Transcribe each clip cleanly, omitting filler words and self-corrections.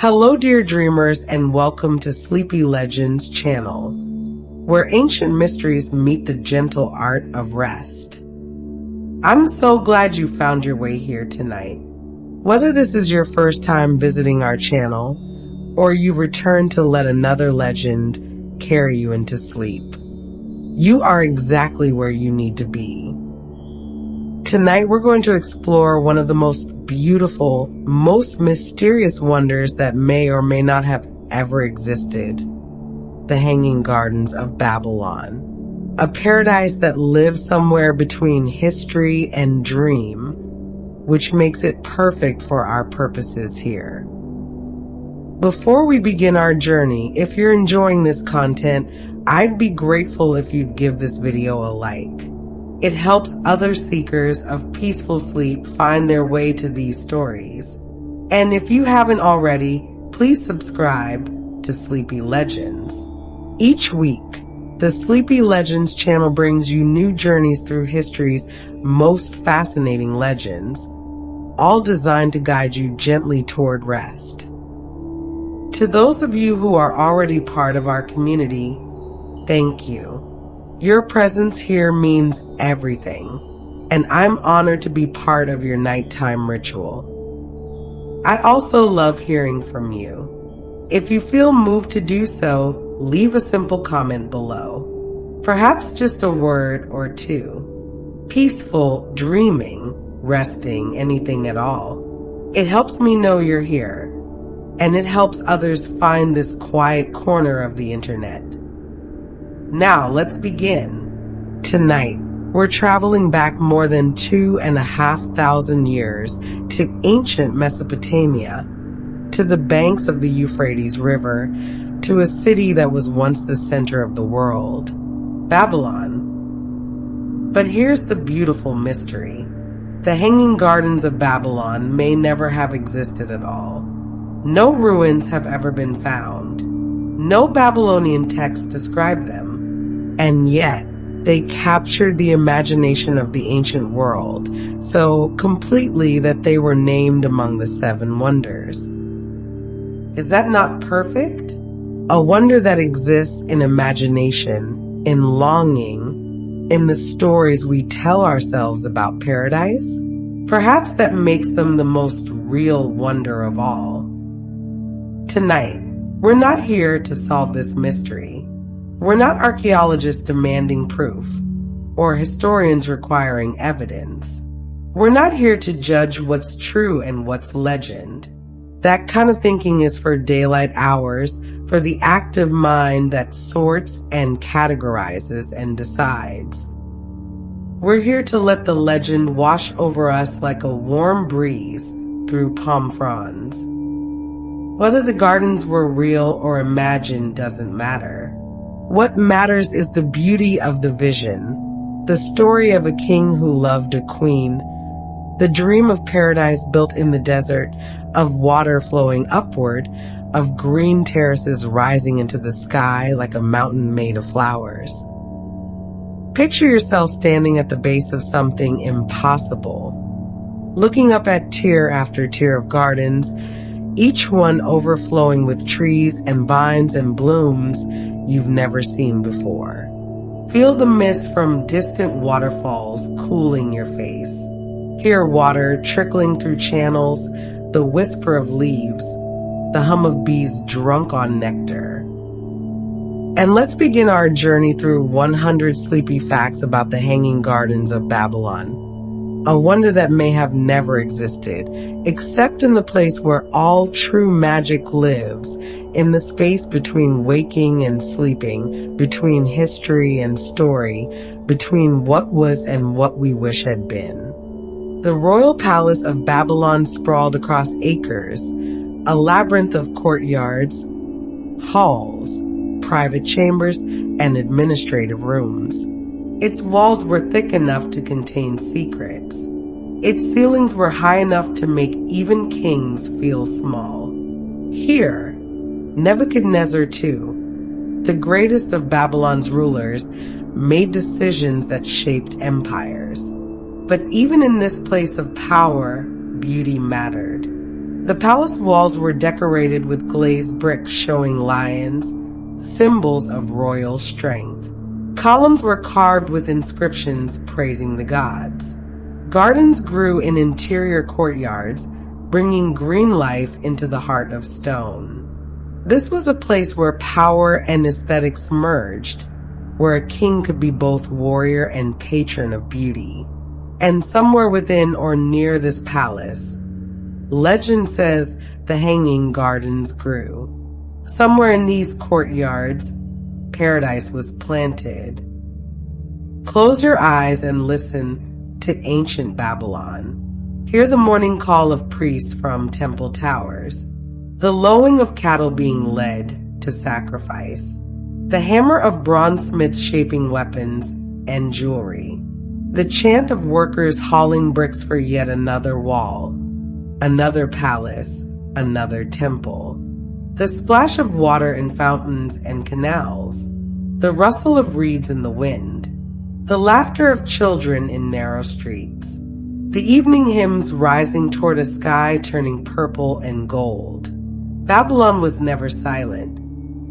Hello, dear dreamers, and welcome to Sleepy Legends channel, where ancient mysteries meet the gentle art of rest. I'm so glad you found your way here tonight. Whether this is your first time visiting our channel, or you return to let another legend carry you into sleep, you are exactly where you need to be. Tonight, we're going to explore one of the most beautiful, most mysterious wonders that may or may not have ever existed: the Hanging Gardens of Babylon. A paradise that lives somewhere between history and dream, which makes it perfect for our purposes here. Before we begin our journey, if you're enjoying this content, I'd be grateful if you'd give this video a like. It helps other seekers of peaceful sleep find their way to these stories. And if you haven't already, please subscribe to Sleepy Legends. Each week, the Sleepy Legends channel brings you new journeys through history's most fascinating legends, all designed to guide you gently toward rest. To those of you who are already part of our community, thank you. Your presence here means everything, and I'm honored to be part of your nighttime ritual. I also love hearing from you. If you feel moved to do so, leave a simple comment below. Perhaps just a word or two. Peaceful, dreaming, resting, anything at all. It helps me know you're here, and it helps others find this quiet corner of the internet. Now, let's begin. Tonight, we're traveling back more than 2,500 years to ancient Mesopotamia, to the banks of the Euphrates River, to a city that was once the center of the world, Babylon. But here's the beautiful mystery. The Hanging Gardens of Babylon may never have existed at all. No ruins have ever been found. No Babylonian texts describe them. And yet, they captured the imagination of the ancient world so completely that they were named among the seven wonders. Is that not perfect? A wonder that exists in imagination, in longing, in the stories we tell ourselves about paradise? Perhaps that makes them the most real wonder of all. Tonight, we're not here to solve this mystery. We're not archaeologists demanding proof, or historians requiring evidence. We're not here to judge what's true and what's legend. That kind of thinking is for daylight hours, for the active mind that sorts and categorizes and decides. We're here to let the legend wash over us like a warm breeze through palm fronds. Whether the gardens were real or imagined doesn't matter. What matters is the beauty of the vision, the story of a king who loved a queen, the dream of paradise built in the desert, of water flowing upward, of green terraces rising into the sky like a mountain made of flowers. Picture yourself standing at the base of something impossible, looking up at tier after tier of gardens, each one overflowing with trees and vines and blooms you've never seen before. Feel the mist from distant waterfalls cooling your face. Hear water trickling through channels, the whisper of leaves, the hum of bees drunk on nectar. And let's begin our journey through 100 sleepy facts about the Hanging Gardens of Babylon. A wonder that may have never existed, except in the place where all true magic lives, in the space between waking and sleeping, between history and story, between what was and what we wish had been. The royal palace of Babylon sprawled across acres, a labyrinth of courtyards, halls, private chambers, and administrative rooms. Its walls were thick enough to contain secrets. Its ceilings were high enough to make even kings feel small. Here, Nebuchadnezzar II, the greatest of Babylon's rulers, made decisions that shaped empires. But even in this place of power, beauty mattered. The palace walls were decorated with glazed bricks showing lions, symbols of royal strength. Columns were carved with inscriptions praising the gods. Gardens grew in interior courtyards, bringing green life into the heart of stone. This was a place where power and aesthetics merged, where a king could be both warrior and patron of beauty. And somewhere within or near this palace, legend says the hanging gardens grew. Somewhere in these courtyards, paradise was planted. Close your eyes and listen to ancient Babylon. Hear the morning call of priests from temple towers, the lowing of cattle being led to sacrifice, the hammer of bronze smiths shaping weapons and jewelry, the chant of workers hauling bricks for yet another wall, another palace, another temple, the splash of water in fountains and canals, the rustle of reeds in the wind, the laughter of children in narrow streets, the evening hymns rising toward a sky turning purple and gold. Babylon was never silent.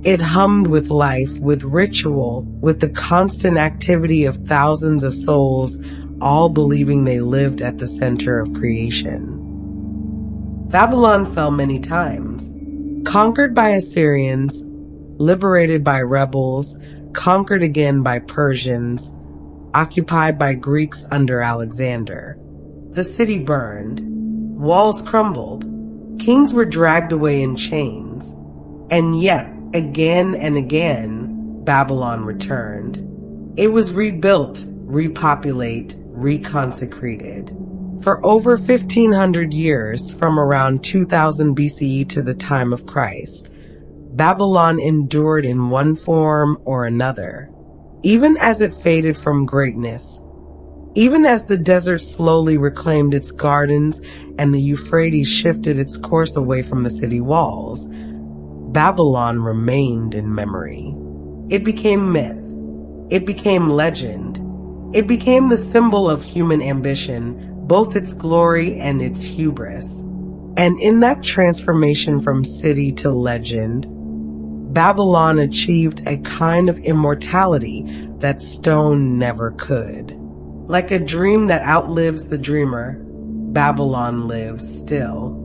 It hummed with life, with ritual, with the constant activity of thousands of souls, all believing they lived at the center of creation. Babylon fell many times, conquered by Assyrians, liberated by rebels, conquered again by Persians, occupied by Greeks under Alexander. The city burned, walls crumbled, kings were dragged away in chains, and yet, again and again, Babylon returned. It was rebuilt, repopulated, reconsecrated. For over 1,500 years, from around 2000 BCE to the time of Christ, Babylon endured in one form or another. Even as it faded from greatness, even as the desert slowly reclaimed its gardens and the Euphrates shifted its course away from the city walls, Babylon remained in memory. It became myth. It became legend. It became the symbol of human ambition, both its glory and its hubris. And in that transformation from city to legend, Babylon achieved a kind of immortality that stone never could. Like a dream that outlives the dreamer, Babylon lives still.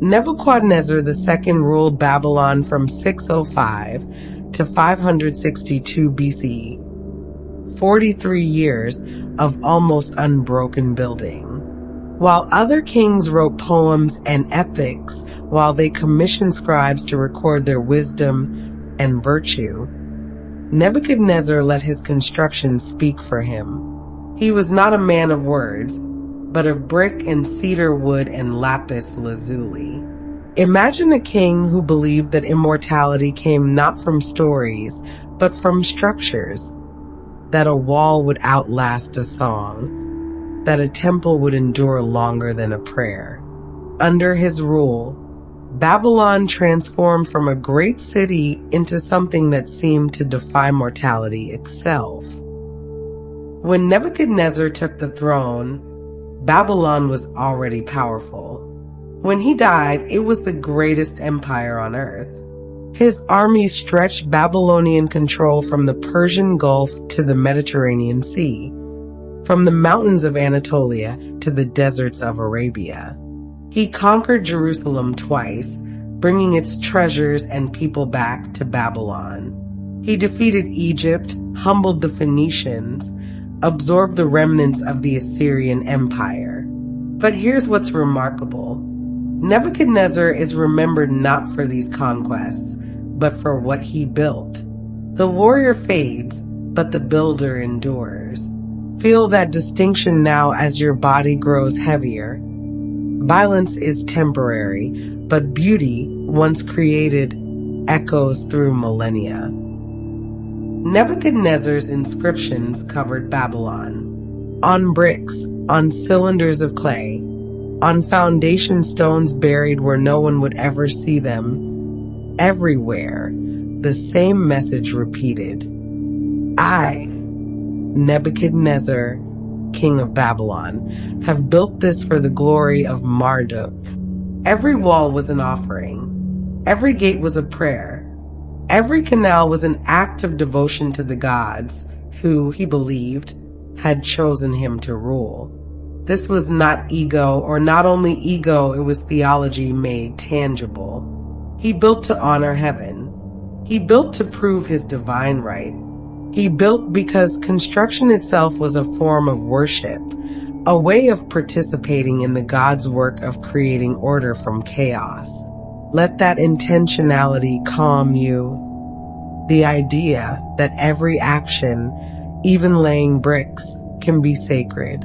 Nebuchadnezzar II ruled Babylon from 605 to 562 BCE, 43 years of almost unbroken building. While other kings wrote poems and epics, while they commissioned scribes to record their wisdom and virtue, Nebuchadnezzar let his construction speak for him. He was not a man of words, but of brick and cedar wood and lapis lazuli. Imagine a king who believed that immortality came not from stories, but from structures, that a wall would outlast a song, that a temple would endure longer than a prayer. Under his rule, Babylon transformed from a great city into something that seemed to defy mortality itself. When Nebuchadnezzar took the throne, Babylon was already powerful. When he died, it was the greatest empire on earth. His army stretched Babylonian control from the Persian Gulf to the Mediterranean Sea, from the mountains of Anatolia to the deserts of Arabia. He conquered Jerusalem twice, bringing its treasures and people back to Babylon. He defeated Egypt, humbled the Phoenicians, absorbed the remnants of the Assyrian Empire. But here's what's remarkable. Nebuchadnezzar is remembered not for these conquests, but for what he built. The warrior fades, but the builder endures. Feel that distinction now as your body grows heavier. Violence is temporary, but beauty, once created, echoes through millennia. Nebuchadnezzar's inscriptions covered Babylon. On bricks, on cylinders of clay, on foundation stones buried where no one would ever see them. Everywhere, the same message repeated. I, Nebuchadnezzar, king of Babylon, have built this for the glory of Marduk, Every wall was an offering. Every gate was a prayer. Every canal was an act of devotion to the gods who, he believed, had chosen him to rule. This was not ego, or not only ego, it was theology made tangible. He built to honor heaven. He built to prove his divine right. He built because construction itself was a form of worship, a way of participating in the God's work of creating order from chaos. Let that intentionality calm you. The idea that every action, even laying bricks, can be sacred.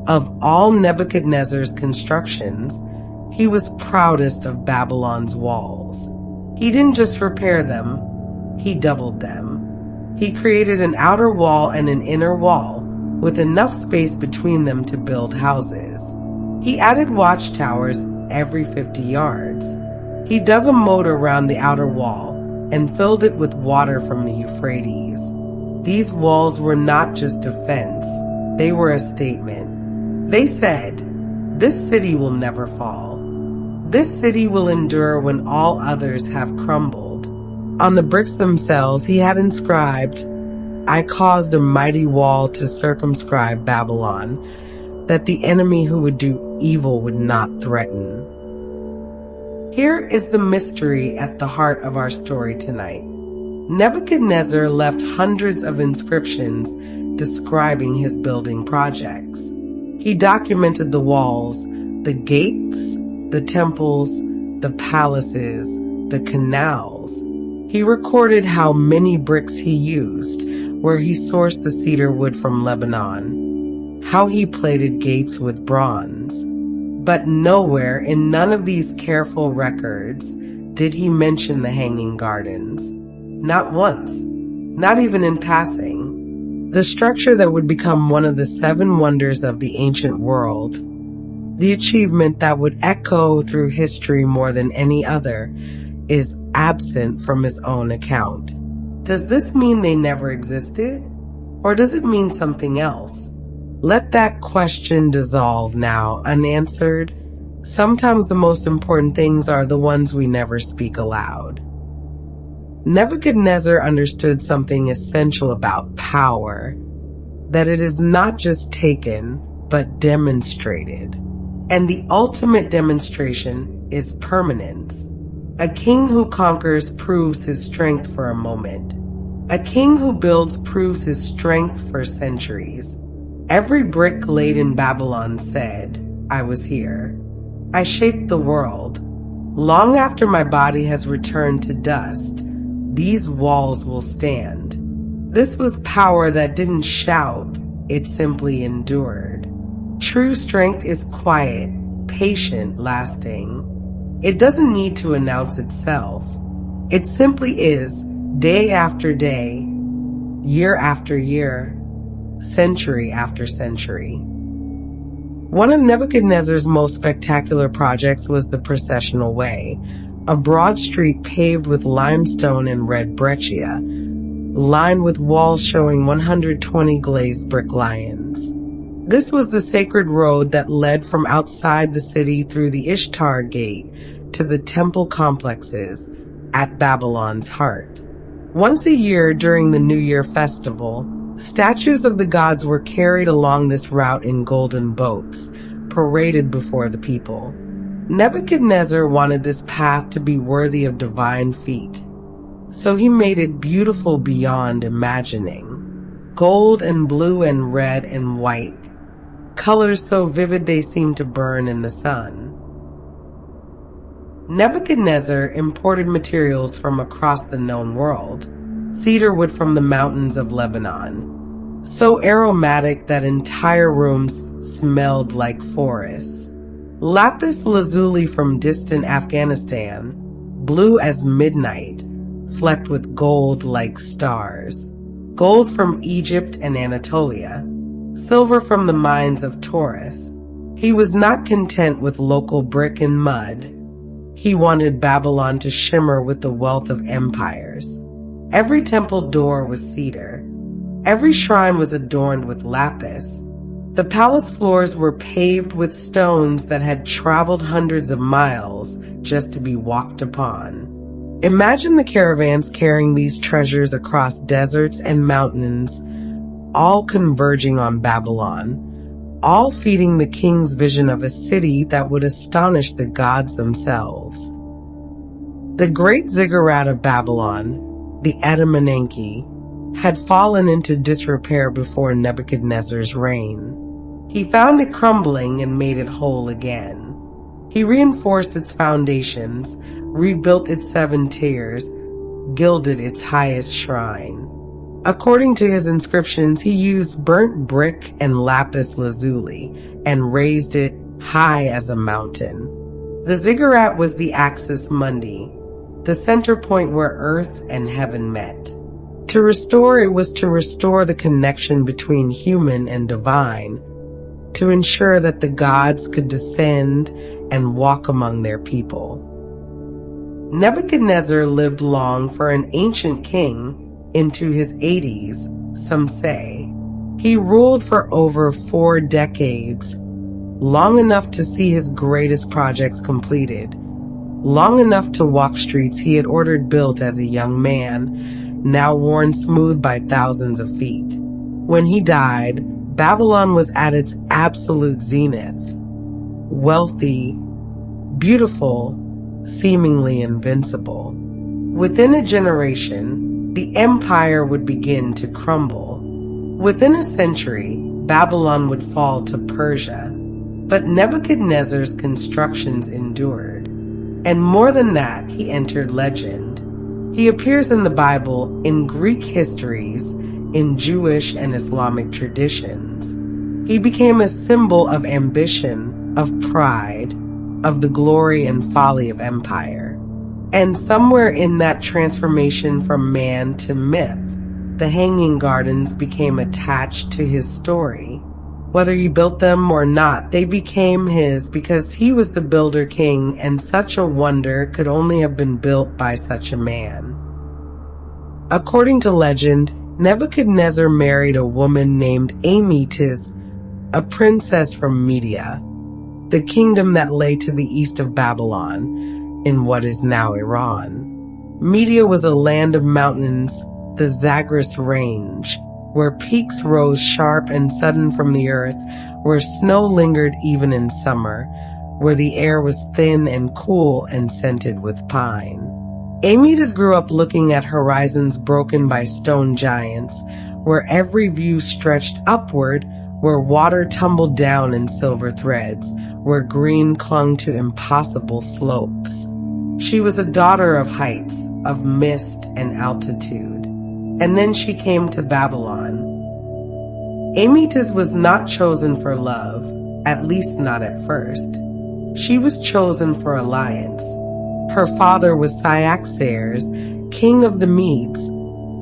Of all Nebuchadnezzar's constructions, he was proudest of Babylon's walls. He didn't just repair them, he doubled them. He created an outer wall and an inner wall, with enough space between them to build houses. He added watchtowers every 50 yards. He dug a moat around the outer wall and filled it with water from the Euphrates. These walls were not just a fence, they were a statement. They said, "This city will never fall. This city will endure when all others have crumbled." On the bricks themselves, he had inscribed, "I caused a mighty wall to circumscribe Babylon, that the enemy who would do evil would not threaten." Here is the mystery at the heart of our story tonight. Nebuchadnezzar left hundreds of inscriptions describing his building projects. He documented the walls, the gates, the temples, the palaces, the canals. He recorded how many bricks he used, where he sourced the cedar wood from Lebanon, how he plated gates with bronze. But nowhere in none of these careful records did he mention the Hanging Gardens. Not once, not even in passing. The structure that would become one of the 7 wonders of the ancient world, the achievement that would echo through history more than any other, is absent from his own account. Does this mean they never existed? Or does it mean something else? Let that question dissolve now, unanswered. Sometimes the most important things are the ones we never speak aloud. Nebuchadnezzar understood something essential about power, that it is not just taken, but demonstrated. And the ultimate demonstration is permanence. A king who conquers proves his strength for a moment. A king who builds proves his strength for centuries. Every brick laid in Babylon said, "I was here. I shaped the world. Long after my body has returned to dust, these walls will stand." This was power that didn't shout, it simply endured. True strength is quiet, patient, lasting. It doesn't need to announce itself. It simply is, day after day, year after year, century after century. One of Nebuchadnezzar's most spectacular projects was the Processional Way, a broad street paved with limestone and red breccia, lined with walls showing 120 glazed brick lions. This was the sacred road that led from outside the city through the Ishtar Gate to the temple complexes at Babylon's heart. Once a year during the New Year festival, statues of the gods were carried along this route in golden boats, paraded before the people. Nebuchadnezzar wanted this path to be worthy of divine feet, so he made it beautiful beyond imagining. Gold and blue and red and white, colors so vivid they seemed to burn in the sun. Nebuchadnezzar imported materials from across the known world, cedar wood from the mountains of Lebanon, so aromatic that entire rooms smelled like forests. Lapis lazuli from distant Afghanistan, blue as midnight, flecked with gold like stars. Gold from Egypt and Anatolia, silver from the mines of Taurus. He was not content with local brick and mud. He wanted Babylon to shimmer with the wealth of empires. Every temple door was cedar. Every shrine was adorned with lapis. The palace floors were paved with stones that had traveled hundreds of miles just to be walked upon. Imagine the caravans carrying these treasures across deserts and mountains, all converging on Babylon, all feeding the king's vision of a city that would astonish the gods themselves. The great ziggurat of Babylon, the Adamananke, had fallen into disrepair before Nebuchadnezzar's reign. He found it crumbling and made it whole again. He reinforced its foundations, rebuilt its 7 tiers, gilded its highest shrine. According to his inscriptions, he used burnt brick and lapis lazuli and raised it high as a mountain. The ziggurat was the axis mundi, the center point where earth and heaven met. To restore it was to restore the connection between human and divine, to ensure that the gods could descend and walk among their people. Nebuchadnezzar lived long for an ancient king, into his 80s, some say. He ruled for over 4 decades, long enough to see his greatest projects completed, long enough to walk streets he had ordered built as a young man, now worn smooth by thousands of feet. When he died, Babylon was at its absolute zenith, wealthy, beautiful, seemingly invincible. Within a generation, the empire would begin to crumble. Within a century, Babylon would fall to Persia. But Nebuchadnezzar's constructions endured. And more than that, he entered legend. He appears in the Bible, in Greek histories, in Jewish and Islamic traditions. He became a symbol of ambition, of pride, of the glory and folly of empire. And somewhere in that transformation from man to myth, the Hanging Gardens became attached to his story. Whether he built them or not, they became his because he was the builder king, and such a wonder could only have been built by such a man. According to legend, Nebuchadnezzar married a woman named Amytis, a princess from Media, the kingdom that lay to the east of Babylon, in what is now Iran. Media was a land of mountains, the Zagros Range, where peaks rose sharp and sudden from the earth, where snow lingered even in summer, where the air was thin and cool and scented with pine. Amytis grew up looking at horizons broken by stone giants, where every view stretched upward, where water tumbled down in silver threads, where green clung to impossible slopes. She was a daughter of heights, of mist and altitude. And then she came to Babylon. Amytis was not chosen for love, at least not at first. She was chosen for alliance. Her father was Cyaxares, king of the Medes,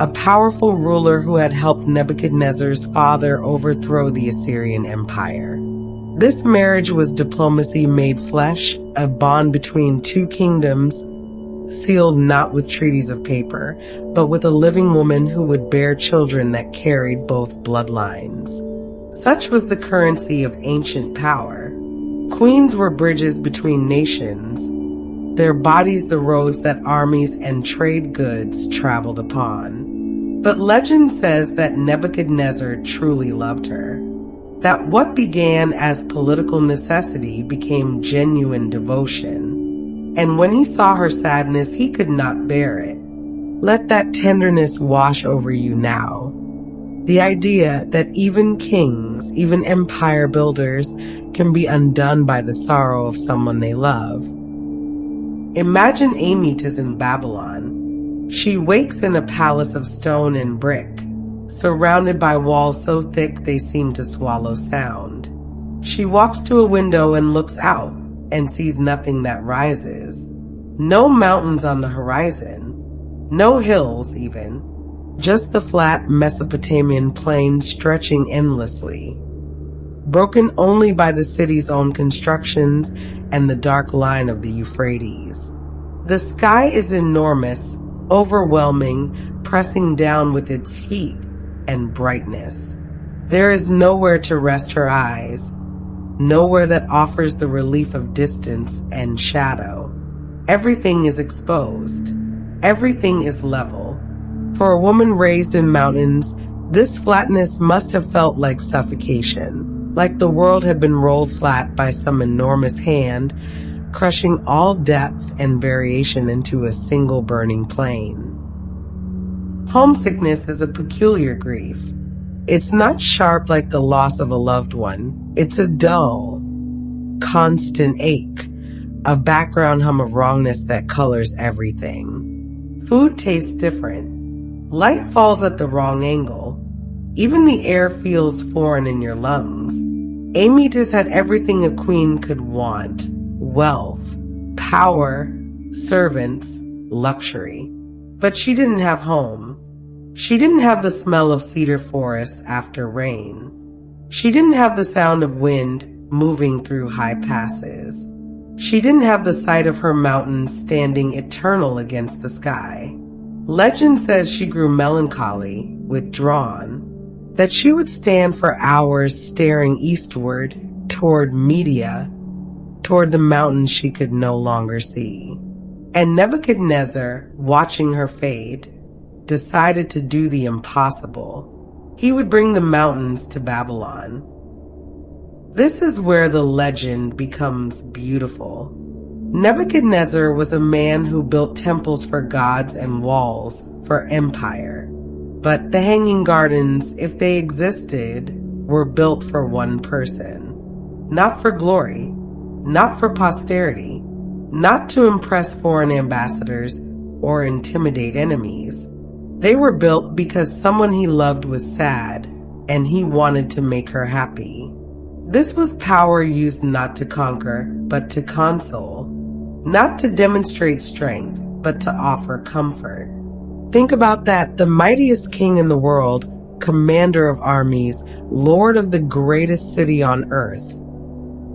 a powerful ruler who had helped Nebuchadnezzar's father overthrow the Assyrian Empire. This marriage was diplomacy made flesh, a bond between two kingdoms, sealed not with treaties of paper, but with a living woman who would bear children that carried both bloodlines. Such was the currency of ancient power. Queens were bridges between nations, their bodies the roads that armies and trade goods traveled upon. But legend says that Nebuchadnezzar truly loved her, that what began as political necessity became genuine devotion. And when he saw her sadness, he could not bear it. Let that tenderness wash over you now. The idea that even kings, even empire builders, can be undone by the sorrow of someone they love. Imagine Amytis in Babylon. She wakes in a palace of stone and brick, surrounded by walls so thick they seem to swallow sound. She walks to a window and looks out, and sees nothing that rises. No mountains on the horizon. No hills, even. Just the flat Mesopotamian plain stretching endlessly. Broken only by the city's own constructions and the dark line of the Euphrates. The sky is enormous, overwhelming, pressing down with its heat and brightness. There is nowhere to rest her eyes, nowhere that offers the relief of distance and shadow. Everything is exposed. Everything is level. For a woman raised in mountains, this flatness must have felt like suffocation, like the world had been rolled flat by some enormous hand, crushing all depth and variation into a single burning plain. Homesickness is a peculiar grief. It's not sharp like the loss of a loved one. It's a dull, constant ache, a background hum of wrongness that colors everything. Food tastes different. Light falls at the wrong angle. Even the air feels foreign in your lungs. Amy just had everything a queen could want: wealth, power, servants, luxury. But she didn't have home. She didn't have the smell of cedar forests after rain. She didn't have the sound of wind moving through high passes. She didn't have the sight of her mountains standing eternal against the sky. Legend says she grew melancholy, withdrawn, that she would stand for hours staring eastward toward media, toward the mountains she could no longer see. And Nebuchadnezzar, watching her fade, decided to do the impossible. He would bring the mountains to Babylon. This is where the legend becomes beautiful. Nebuchadnezzar was a man who built temples for gods and walls for empire. But the Hanging Gardens, if they existed, were built for one person. Not for glory, not for posterity, not to impress foreign ambassadors or intimidate enemies. They were built because someone he loved was sad and he wanted to make her happy. This was power used not to conquer, but to console. Not to demonstrate strength, but to offer comfort. Think about that. The mightiest king in the world, commander of armies, lord of the greatest city on earth,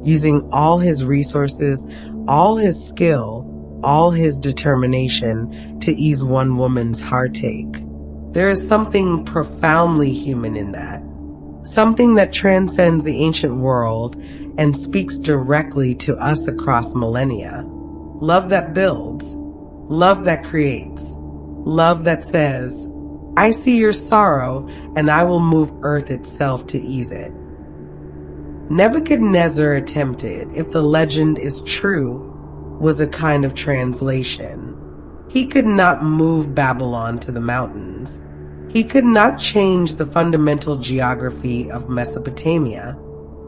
using all his resources, all his skill, all his determination to ease one woman's heartache. There is something profoundly human in that. Something that transcends the ancient world and speaks directly to us across millennia. Love that builds. Love that creates. Love that says, I see your sorrow and I will move earth itself to ease it. Nebuchadnezzar attempted, if the legend is true, was a kind of translation. He could not move Babylon to the mountains. He could not change the fundamental geography of Mesopotamia.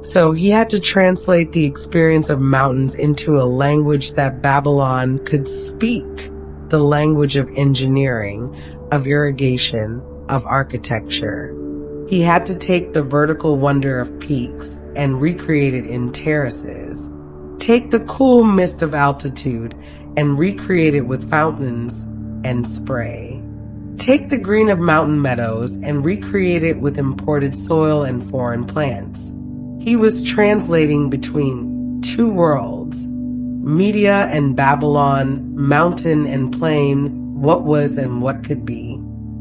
So he had to translate the experience of mountains into a language that Babylon could speak, the language of engineering, of irrigation, of architecture. He had to take the vertical wonder of peaks and recreate it in terraces. Take the cool mist of altitude and recreate it with fountains and spray. Take the green of mountain meadows and recreate it with imported soil and foreign plants. He was translating between two worlds, Media and Babylon, mountain and plain, what was and what could be.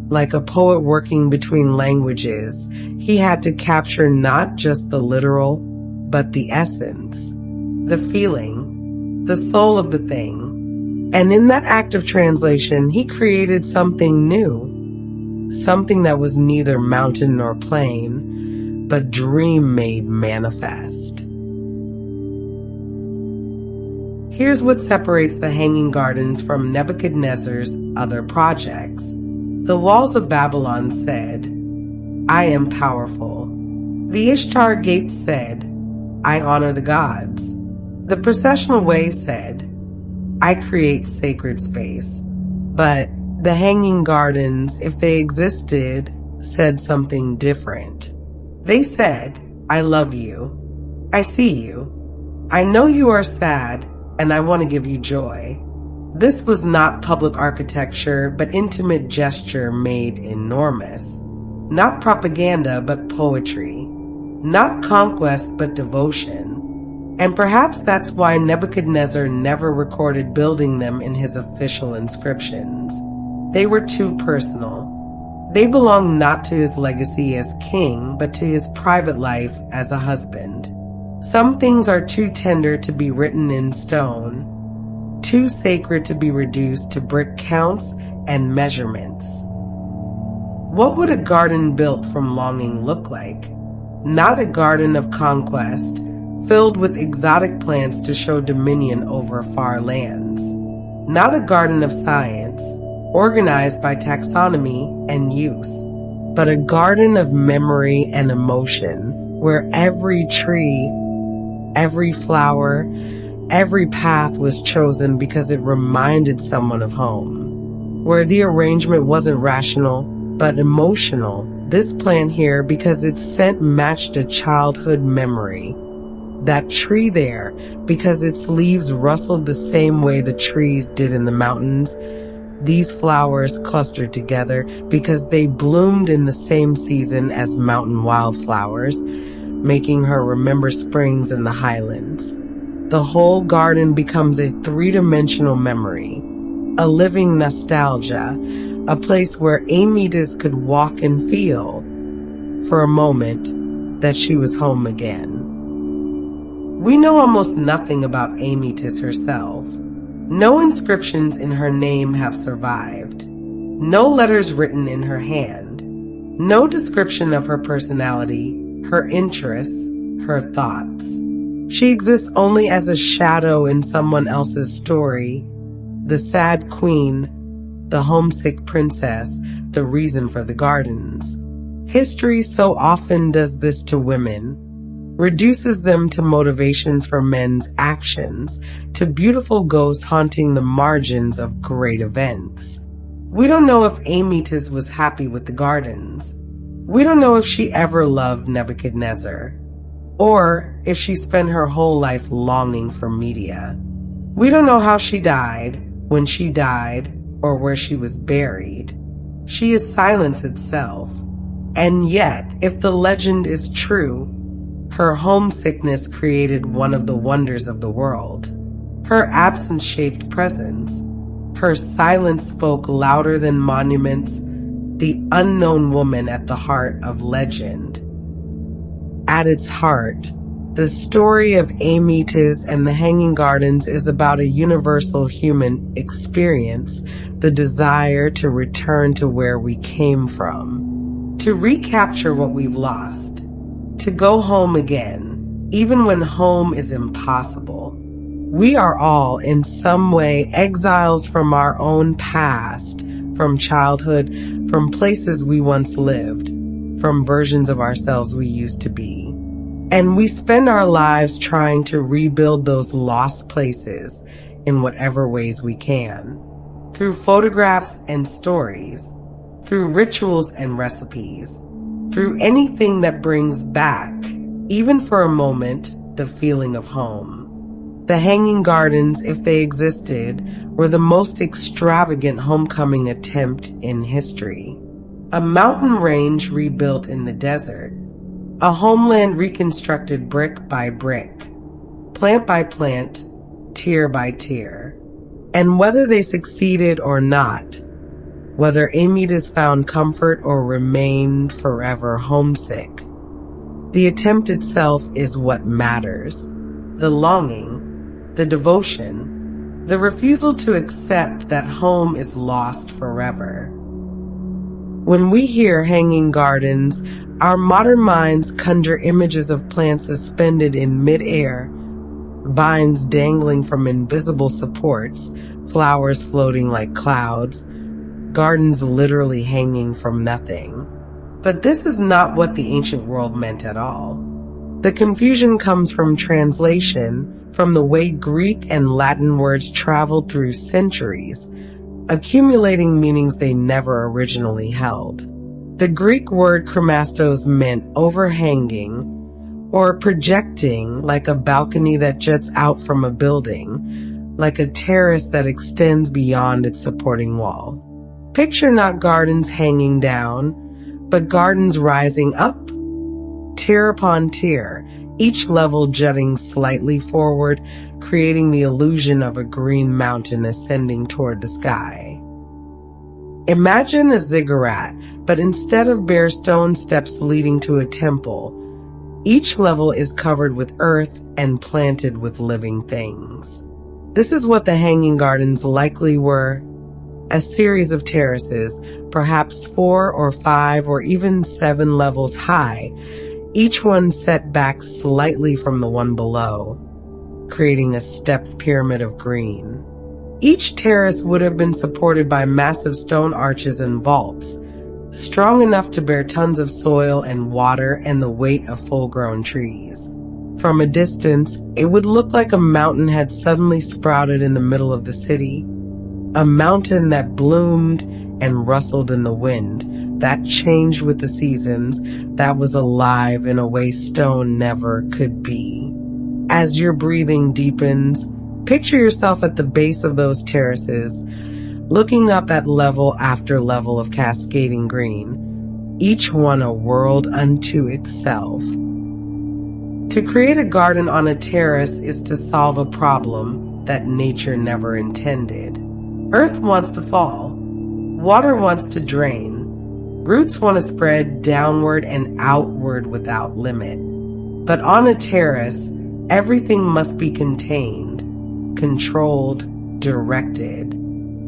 Like a poet working between languages, he had to capture not just the literal, but the essence, the feeling, the soul of the thing. And in that act of translation, he created something new, something that was neither mountain nor plain, but dream made manifest. Here's what separates the Hanging Gardens from Nebuchadnezzar's other projects. The walls of Babylon said, I am powerful. The Ishtar gates said, I honor the gods. The processional way said, I create sacred space. But the Hanging Gardens, if they existed, said something different. They said, I love you. I see you. I know you are sad, and I want to give you joy. This was not public architecture, but intimate gesture made enormous. Not propaganda, but poetry. Not conquest, but devotion. And perhaps that's why Nebuchadnezzar never recorded building them in his official inscriptions. They were too personal. They belong not to his legacy as king, but to his private life as a husband. Some things are too tender to be written in stone, too sacred to be reduced to brick counts and measurements. What would a garden built from longing look like? Not a garden of conquest, filled with exotic plants to show dominion over far lands. Not a garden of science, organized by taxonomy and use, but a garden of memory and emotion, where every tree, every flower, every path was chosen because it reminded someone of home, where the arrangement wasn't rational, but emotional. This plant here because its scent matched a childhood memory. That tree there because its leaves rustled the same way the trees did in the mountains. These flowers clustered together because they bloomed in the same season as mountain wildflowers, making her remember springs in the highlands. The whole garden becomes a three-dimensional memory, a living nostalgia, a place where Amytas could walk and feel, for a moment, that she was home again. We know almost nothing about Amytas herself. No inscriptions in her name have survived. No letters written in her hand. No description of her personality, her interests, her thoughts. She exists only as a shadow in someone else's story. The sad queen, the homesick princess, the reason for the gardens. History so often does this to women, reduces them to motivations for men's actions, to beautiful ghosts haunting the margins of great events. We don't know if Amytas was happy with the gardens. We don't know if she ever loved Nebuchadnezzar, or if she spent her whole life longing for media. We don't know how she died, when she died, or where she was buried. She is silence itself. And yet, if the legend is true, her homesickness created one of the wonders of the world. Her absence shaped presence. Her silence spoke louder than monuments, the unknown woman at the heart of legend. At its heart, the story of Amytas and the Hanging Gardens is about a universal human experience, the desire to return to where we came from, to recapture what we've lost, to go home again, even when home is impossible. We are all, in some way, exiles from our own past, from childhood, from places we once lived, from versions of ourselves we used to be. And we spend our lives trying to rebuild those lost places in whatever ways we can, through photographs and stories, through rituals and recipes, through anything that brings back, even for a moment, the feeling of home. The Hanging Gardens, if they existed, were the most extravagant homecoming attempt in history. A mountain range rebuilt in the desert. A homeland reconstructed brick by brick, plant by plant, tier by tier. And whether they succeeded or not, whether Amytas found comfort or remained forever homesick, the attempt itself is what matters. The longing, the devotion, the refusal to accept that home is lost forever. When we hear Hanging Gardens, our modern minds conjure images of plants suspended in midair, vines dangling from invisible supports, flowers floating like clouds, gardens literally hanging from nothing. But this is not what the ancient world meant at all. The confusion comes from translation, from the way Greek and Latin words traveled through centuries, accumulating meanings they never originally held. The Greek word kremastos meant overhanging or projecting, like a balcony that juts out from a building, like a terrace that extends beyond its supporting wall. Picture not gardens hanging down, but gardens rising up, tier upon tier, each level jutting slightly forward, creating the illusion of a green mountain ascending toward the sky. Imagine a ziggurat, but instead of bare stone steps leading to a temple, each level is covered with earth and planted with living things. This is what the Hanging Gardens likely were: a series of terraces, perhaps 4 or 5 or even 7 levels high, each one set back slightly from the one below, creating a stepped pyramid of green. Each terrace would have been supported by massive stone arches and vaults, strong enough to bear tons of soil and water and the weight of full-grown trees. From a distance, it would look like a mountain had suddenly sprouted in the middle of the city, a mountain that bloomed and rustled in the wind, that changed with the seasons, that was alive in a way stone never could be. As your breathing deepens, picture yourself at the base of those terraces, looking up at level after level of cascading green, each one a world unto itself. To create a garden on a terrace is to solve a problem that nature never intended. Earth wants to fall. Water wants to drain. Roots want to spread downward and outward without limit. But on a terrace, everything must be contained, controlled, directed.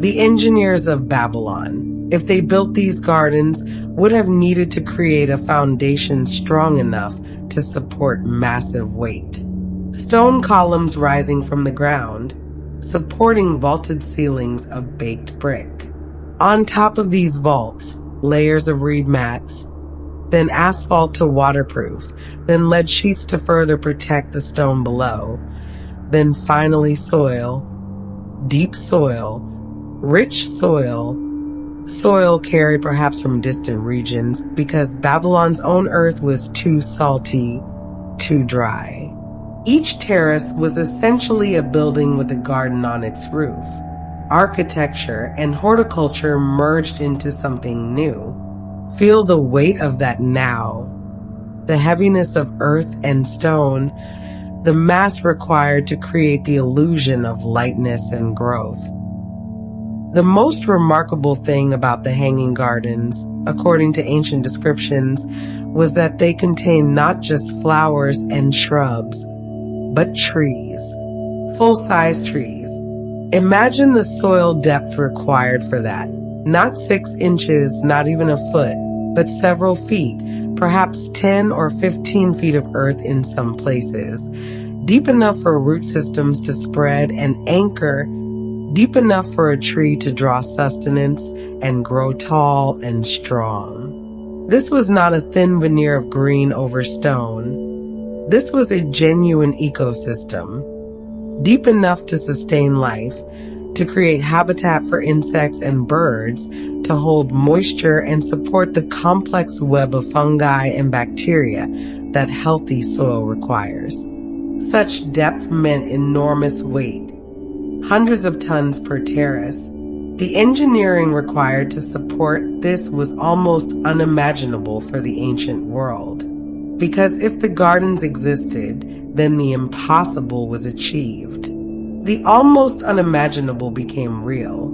The engineers of Babylon, if they built these gardens, would have needed to create a foundation strong enough to support massive weight. Stone columns rising from the ground, supporting vaulted ceilings of baked brick. On top of these vaults, layers of reed mats, then asphalt to waterproof, then lead sheets to further protect the stone below, then finally soil, deep soil, rich soil, soil carried perhaps from distant regions because Babylon's own earth was too salty, too dry. Each terrace was essentially a building with a garden on its roof. Architecture and horticulture merged into something new. Feel the weight of that now, the heaviness of earth and stone, the mass required to create the illusion of lightness and growth. The most remarkable thing about the Hanging Gardens, according to ancient descriptions, was that they contained not just flowers and shrubs, but trees, full-size trees. Imagine the soil depth required for that. Not 6 inches, not even a foot, but several feet, perhaps 10 or 15 feet of earth in some places, deep enough for root systems to spread and anchor, deep enough for a tree to draw sustenance and grow tall and strong. This was not a thin veneer of green over stone. This was a genuine ecosystem, deep enough to sustain life, to create habitat for insects and birds, to hold moisture and support the complex web of fungi and bacteria that healthy soil requires. Such depth meant enormous weight, hundreds of tons per terrace. The engineering required to support this was almost unimaginable for the ancient world. Because if the gardens existed, then the impossible was achieved. The almost unimaginable became real.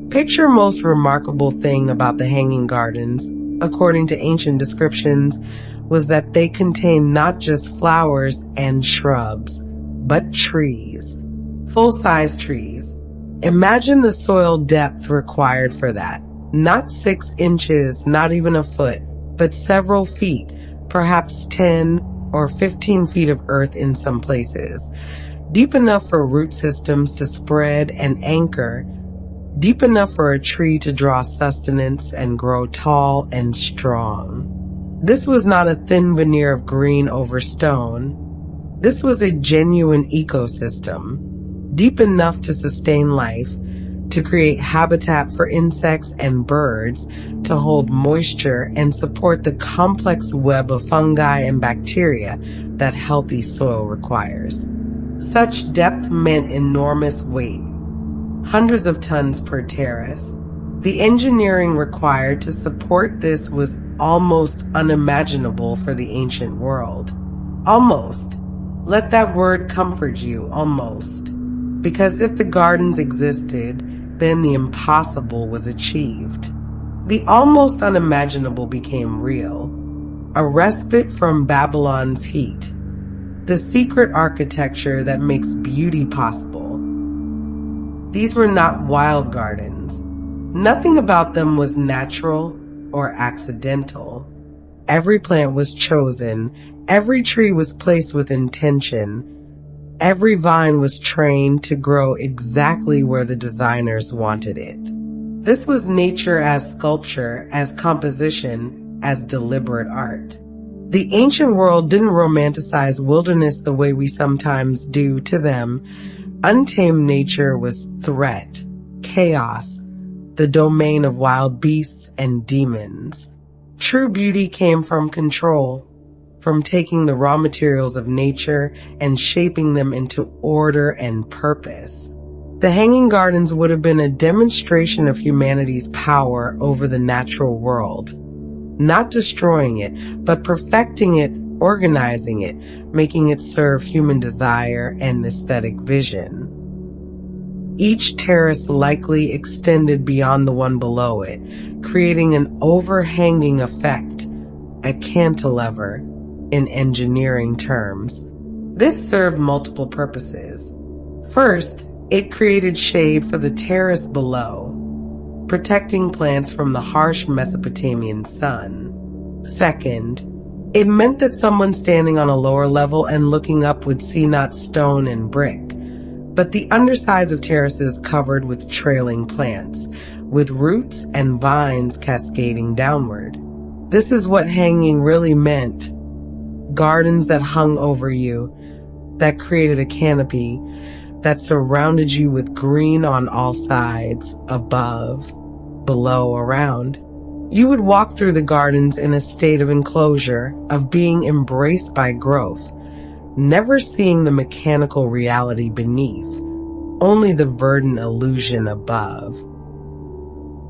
Picture most remarkable thing about the Hanging Gardens, according to ancient descriptions, was that they contained not just flowers and shrubs, but trees, full-size trees. Imagine the soil depth required for that. Not 6 inches, not even a foot, but several feet, perhaps 10 or 15 feet of earth in some places, deep enough for root systems to spread and anchor, deep enough for a tree to draw sustenance and grow tall and strong. This was not a thin veneer of green over stone. This was a genuine ecosystem, deep enough to sustain life, to create habitat for insects and birds, to hold moisture and support the complex web of fungi and bacteria that healthy soil requires. Such depth meant enormous weight, hundreds of tons per terrace. The engineering required to support this was almost unimaginable for the ancient world. Almost. Let that word comfort you, almost. Because if the gardens existed, then the impossible was achieved. The almost unimaginable became real, a respite from Babylon's heat, the secret architecture that makes beauty possible. These were not wild gardens. Nothing about them was natural or accidental. Every plant was chosen, every tree was placed with intention, every vine was trained to grow exactly where the designers wanted it. This was nature as sculpture, as composition, as deliberate art. The ancient world didn't romanticize wilderness the way we sometimes do. To them, untamed nature was threat, chaos, the domain of wild beasts and demons. True beauty came from control, from taking the raw materials of nature and shaping them into order and purpose. The Hanging Gardens would have been a demonstration of humanity's power over the natural world, not destroying it, but perfecting it, organizing it, making it serve human desire and aesthetic vision. Each terrace likely extended beyond the one below it, creating an overhanging effect, a cantilever in engineering terms. This served multiple purposes. First, it created shade for the terrace below, protecting plants from the harsh Mesopotamian sun. Second, it meant that someone standing on a lower level and looking up would see not stone and brick, but the undersides of terraces covered with trailing plants, with roots and vines cascading downward. This is what hanging really meant. Gardens that hung over you, that created a canopy, that surrounded you with green on all sides, above, below, around. You would walk through the gardens in a state of enclosure, of being embraced by growth, never seeing the mechanical reality beneath, only the verdant illusion above.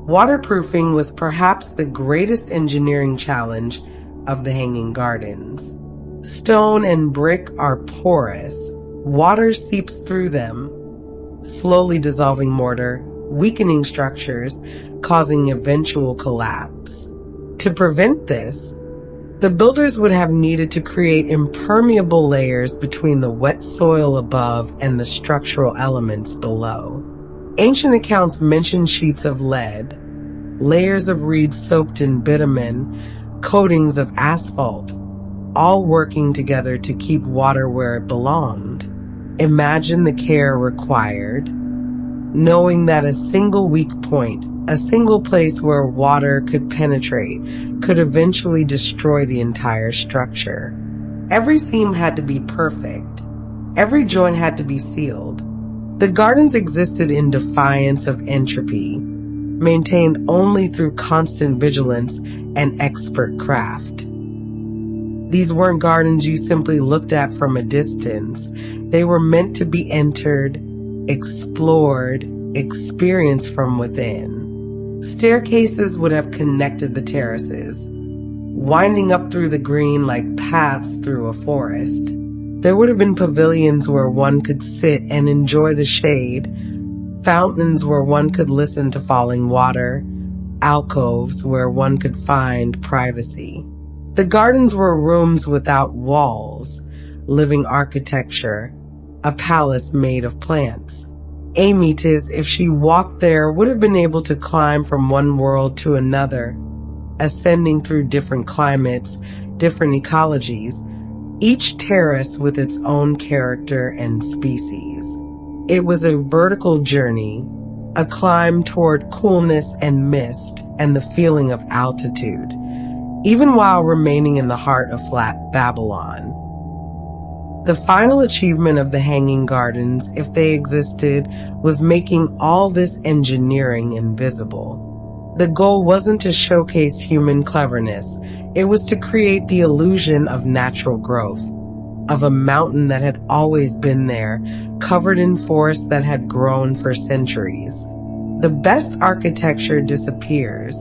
Waterproofing was perhaps the greatest engineering challenge of the Hanging Gardens. Stone and brick are porous. Water seeps through them, slowly dissolving mortar, weakening structures, causing eventual collapse. To prevent this, the builders would have needed to create impermeable layers between the wet soil above and the structural elements below. Ancient accounts mention sheets of lead, layers of reeds soaked in bitumen, coatings of asphalt, all working together to keep water where it belonged. Imagine the care required, knowing that a single weak point, a single place where water could penetrate, could eventually destroy the entire structure. Every seam had to be perfect. Every joint had to be sealed. The gardens existed in defiance of entropy, maintained only through constant vigilance and expert craft. These weren't gardens you simply looked at from a distance. They were meant to be entered, explored, experienced from within. Staircases would have connected the terraces, winding up through the green like paths through a forest. There would have been pavilions where one could sit and enjoy the shade, fountains where one could listen to falling water, alcoves where one could find privacy. The gardens were rooms without walls, living architecture, a palace made of plants. Amytis, if she walked there, would have been able to climb from one world to another, ascending through different climates, different ecologies, each terrace with its own character and species. It was a vertical journey, a climb toward coolness and mist and the feeling of altitude, even while remaining in the heart of flat Babylon. The final achievement of the Hanging Gardens, if they existed, was making all this engineering invisible. The goal wasn't to showcase human cleverness. It was to create the illusion of natural growth, of a mountain that had always been there, covered in forests that had grown for centuries. The best architecture disappears,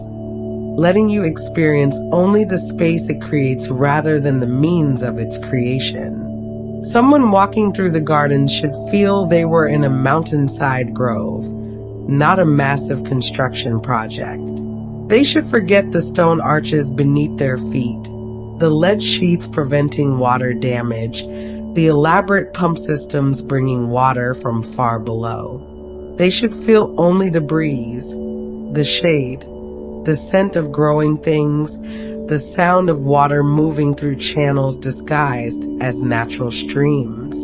letting you experience only the space it creates rather than the means of its creation. Someone walking through the gardens should feel they were in a mountainside grove, not a massive construction project. They should forget the stone arches beneath their feet, the lead sheets preventing water damage, the elaborate pump systems bringing water from far below. They should feel only the breeze, the shade, the scent of growing things, the sound of water moving through channels disguised as natural streams.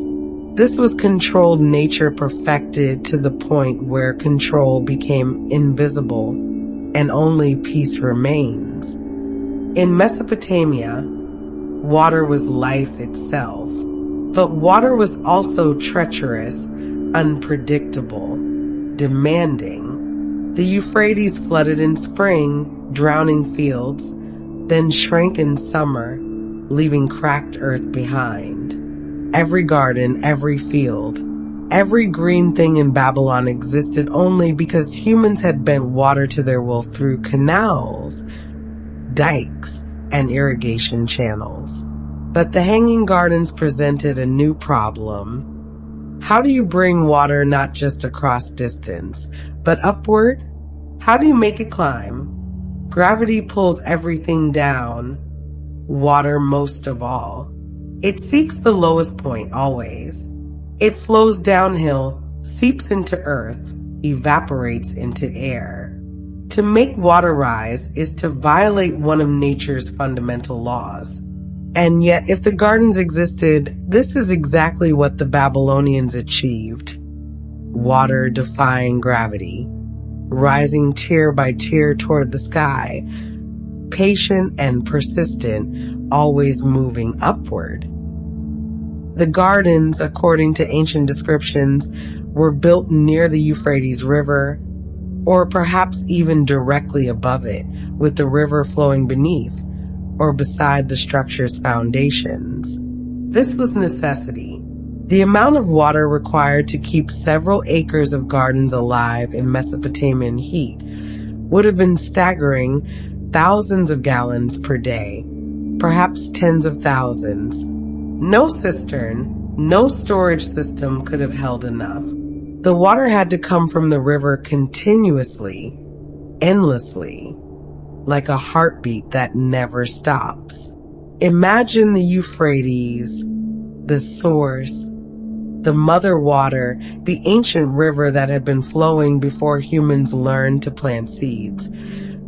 This was controlled nature perfected to the point where control became invisible and only peace remains. In Mesopotamia, water was life itself, but water was also treacherous, unpredictable, demanding. The Euphrates flooded in spring, drowning fields, then shrank in summer, leaving cracked earth behind. Every garden, every field, every green thing in Babylon existed only because humans had bent water to their will through canals, dikes, and irrigation channels. But the Hanging Gardens presented a new problem. How do you bring water not just across distance, but upward? How do you make it climb? Gravity pulls everything down, water most of all. It seeks the lowest point always. It flows downhill, seeps into earth, evaporates into air. To make water rise is to violate one of nature's fundamental laws. And yet, if the gardens existed, this is exactly what the Babylonians achieved. Water defying gravity, rising tier by tier toward the sky, patient and persistent, always moving upward. The gardens, according to ancient descriptions, were built near the Euphrates River, or perhaps even directly above it, with the river flowing beneath, or beside the structure's foundations. This was necessity. The amount of water required to keep several acres of gardens alive in Mesopotamian heat would have been staggering, thousands of gallons per day, perhaps tens of thousands. No cistern, no storage system could have held enough. The water had to come from the river continuously, endlessly, like a heartbeat that never stops. Imagine the Euphrates, the source, the mother water, the ancient river that had been flowing before humans learned to plant seeds,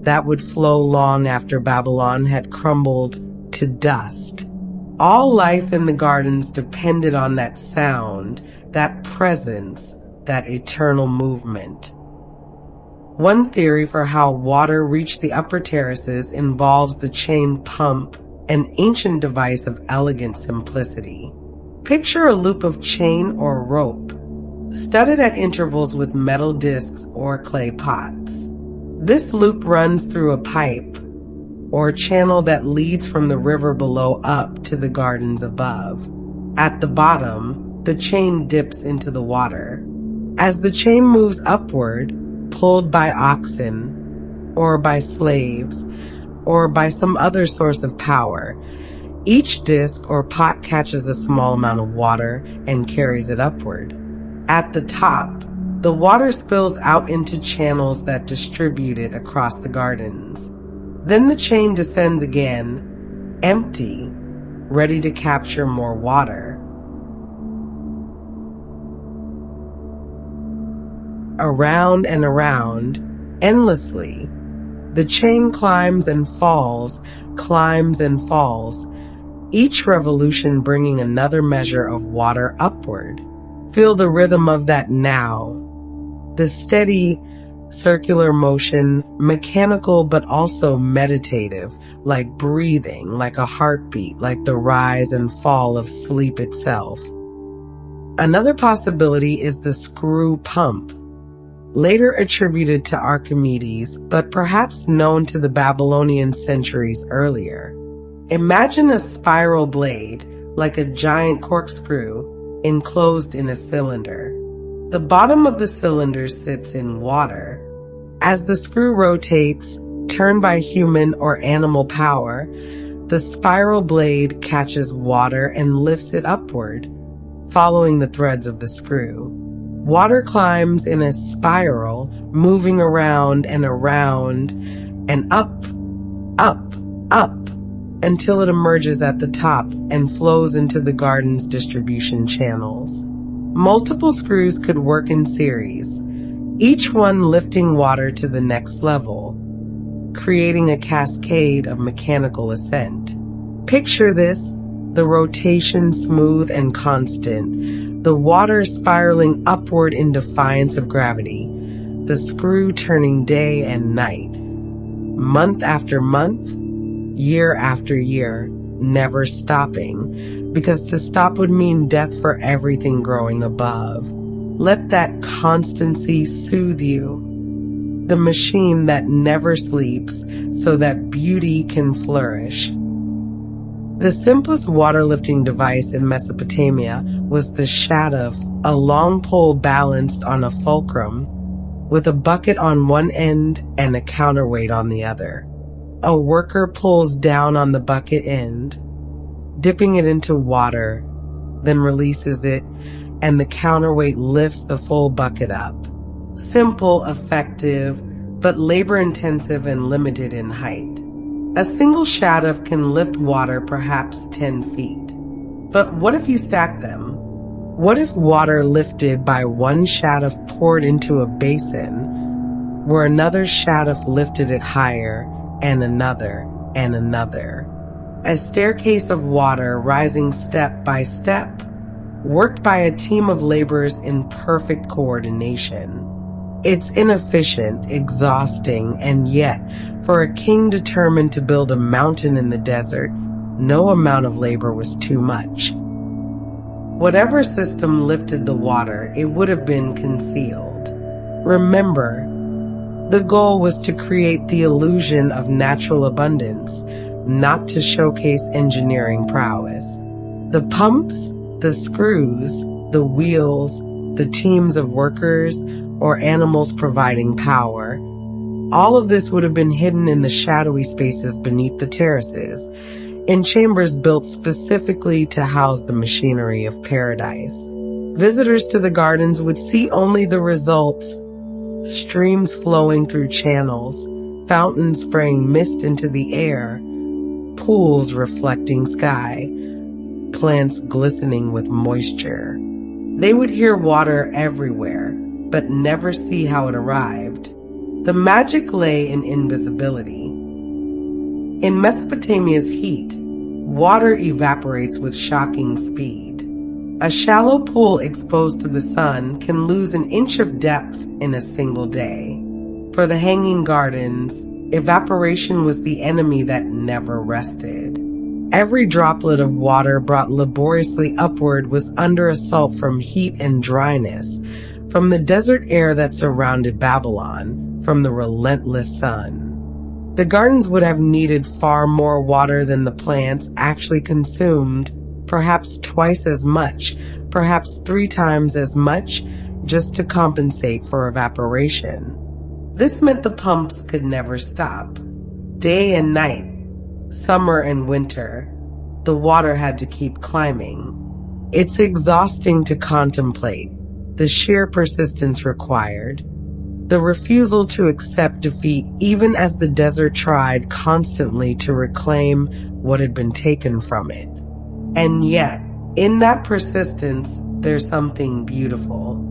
that would flow long after Babylon had crumbled to dust. All life in the gardens depended on that sound, that presence, that eternal movement. One theory for how water reached the upper terraces involves the chain pump, an ancient device of elegant simplicity. Picture a loop of chain or rope, studded at intervals with metal discs or clay pots. This loop runs through a pipe, or channel that leads from the river below up to the gardens above. At the bottom, the chain dips into the water. As the chain moves upward, pulled by oxen, or by slaves, or by some other source of power, each disc or pot catches a small amount of water and carries it upward. At the top, the water spills out into channels that distribute it across the gardens. Then the chain descends again, empty, ready to capture more water. Around and around, endlessly, the chain climbs and falls, each revolution bringing another measure of water upward. Feel the rhythm of that now, the steady, circular motion, mechanical but also meditative, like breathing, like a heartbeat, like the rise and fall of sleep itself. Another possibility is the screw pump, later attributed to Archimedes, but perhaps known to the Babylonians centuries earlier. Imagine a spiral blade, like a giant corkscrew, enclosed in a cylinder. The bottom of the cylinder sits in water. As the screw rotates, turned by human or animal power, the spiral blade catches water and lifts it upward, following the threads of the screw. Water climbs in a spiral, moving around and up, up, up, until it emerges at the top and flows into the garden's distribution channels. Multiple screws could work in series, each one lifting water to the next level, creating a cascade of mechanical ascent. Picture this, the rotation smooth and constant, the water spiraling upward in defiance of gravity, the screw turning day and night, month after month, year after year, never stopping, because to stop would mean death for everything growing above. Let that constancy soothe you, the machine that never sleeps so that beauty can flourish. The simplest water lifting device in Mesopotamia was the shaduf, a long pole balanced on a fulcrum, with a bucket on one end and a counterweight on the other. A worker pulls down on the bucket end, dipping it into water, then releases it, and the counterweight lifts the full bucket up. Simple, effective, but labor-intensive and limited in height. A single shaduf can lift water perhaps 10 feet. But what if you stack them? What if water lifted by one shaduf poured into a basin, where another shaduf lifted it higher, and another, and another? A staircase of water rising step by step, worked by a team of laborers in perfect coordination. It's inefficient, exhausting, and yet, for a king determined to build a mountain in the desert, no amount of labor was too much. Whatever system lifted the water, it would have been concealed. Remember, the goal was to create the illusion of natural abundance, not to showcase engineering prowess. The pumps, the screws, the wheels, the teams of workers, or animals providing power, all of this would have been hidden in the shadowy spaces beneath the terraces, in chambers built specifically to house the machinery of paradise. Visitors to the gardens would see only the results: streams flowing through channels, fountains spraying mist into the air, pools reflecting sky, plants glistening with moisture. They would hear water everywhere, but never see how it arrived. The magic lay in invisibility. In Mesopotamia's heat, water evaporates with shocking speed. A shallow pool exposed to the sun can lose an inch of depth in a single day. For the hanging gardens, evaporation was the enemy that never rested. Every droplet of water brought laboriously upward was under assault from heat and dryness, from the desert air that surrounded Babylon, from the relentless sun. The gardens would have needed far more water than the plants actually consumed, perhaps twice as much, perhaps 3 times as much, just to compensate for evaporation. This meant the pumps could never stop. Day and night, summer and winter, the water had to keep climbing. It's exhausting to contemplate, the sheer persistence required, the refusal to accept defeat even as the desert tried constantly to reclaim what had been taken from it. And yet, in that persistence, there's something beautiful.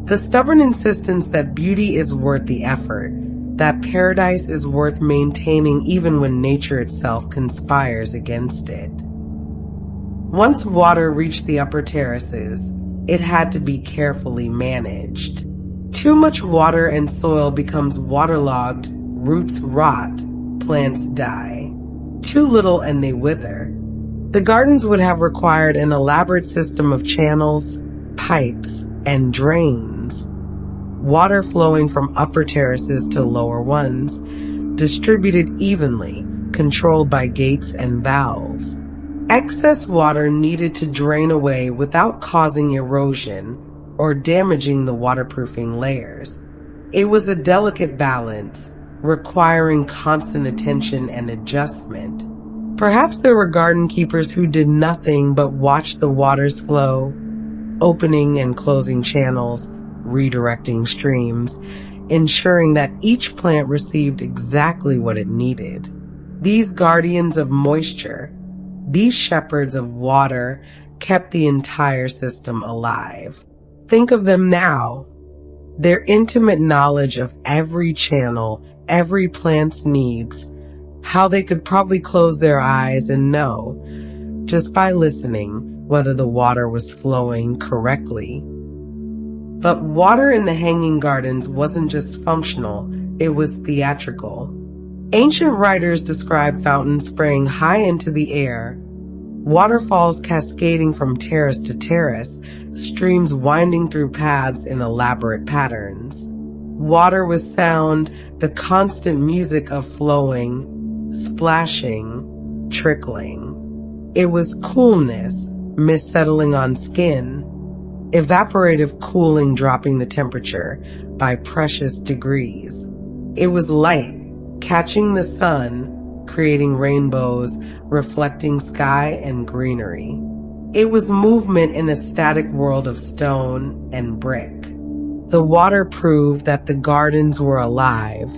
The stubborn insistence that beauty is worth the effort, that paradise is worth maintaining even when nature itself conspires against it. Once water reached the upper terraces, it had to be carefully managed. Too much water and soil becomes waterlogged, roots rot, plants die. Too little and they wither. The gardens would have required an elaborate system of channels, pipes, and drains. Water flowing from upper terraces to lower ones, distributed evenly, controlled by gates and valves. Excess water needed to drain away without causing erosion or damaging the waterproofing layers. It was a delicate balance, requiring constant attention and adjustment. Perhaps there were garden keepers who did nothing but watch the waters flow, opening and closing channels, redirecting streams, ensuring that each plant received exactly what it needed. These guardians of moisture, these shepherds of water, kept the entire system alive. Think of them now. Their intimate knowledge of every channel, every plant's needs, how they could probably close their eyes and know, just by listening, whether the water was flowing correctly. But water in the Hanging Gardens wasn't just functional, it was theatrical. Ancient writers describe fountains spraying high into the air, waterfalls cascading from terrace to terrace, streams winding through paths in elaborate patterns. Water was sound, the constant music of flowing, splashing, trickling. It was coolness, mist settling on skin, evaporative cooling dropping the temperature by precious degrees. It was light, catching the sun, creating rainbows, reflecting sky and greenery. It was movement in a static world of stone and brick. The water proved that the gardens were alive,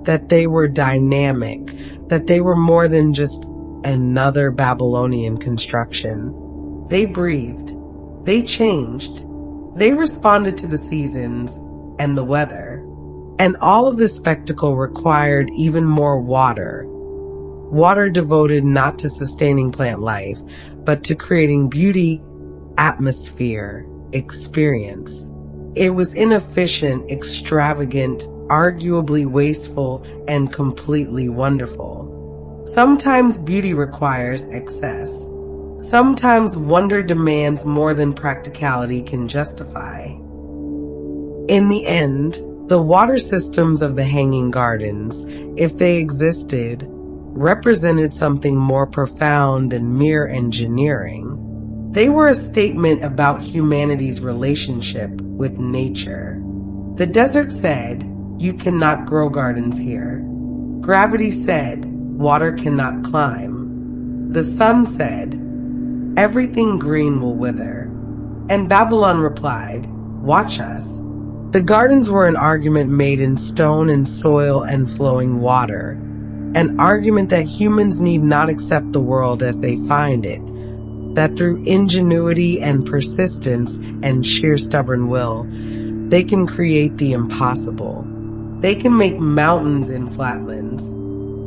that they were dynamic, that they were more than just another Babylonian construction. They breathed, they changed, they responded to the seasons and the weather. And all of this spectacle required even more water. Water devoted not to sustaining plant life, but to creating beauty, atmosphere, experience. It was inefficient, extravagant, arguably wasteful, and completely wonderful. Sometimes beauty requires excess. Sometimes wonder demands more than practicality can justify. In the end, the water systems of the Hanging Gardens, if they existed, represented something more profound than mere engineering. They were a statement about humanity's relationship with nature. The desert said, "You cannot grow gardens here." Gravity said, "Water cannot climb." The sun said, "Everything green will wither." And Babylon replied, "Watch us." The gardens were an argument made in stone and soil and flowing water. An argument that humans need not accept the world as they find it, that through ingenuity and persistence and sheer stubborn will, they can create the impossible. They can make mountains in flatlands.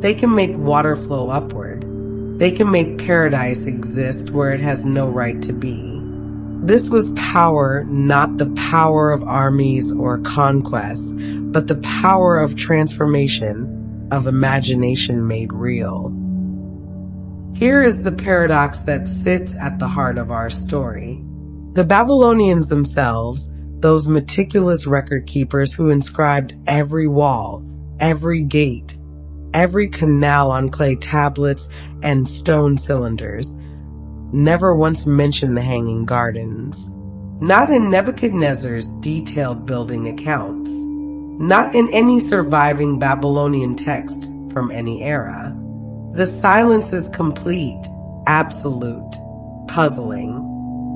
They can make water flow upward. They can make paradise exist where it has no right to be. This was power, not the power of armies or conquests, but the power of transformation, of imagination made real. Here is the paradox that sits at the heart of our story. The Babylonians themselves, those meticulous record keepers who inscribed every wall, every gate, every canal on clay tablets and stone cylinders, never once mentioned the Hanging Gardens. Not in Nebuchadnezzar's detailed building accounts. Not in any surviving Babylonian text from any era. The silence is complete, absolute, puzzling.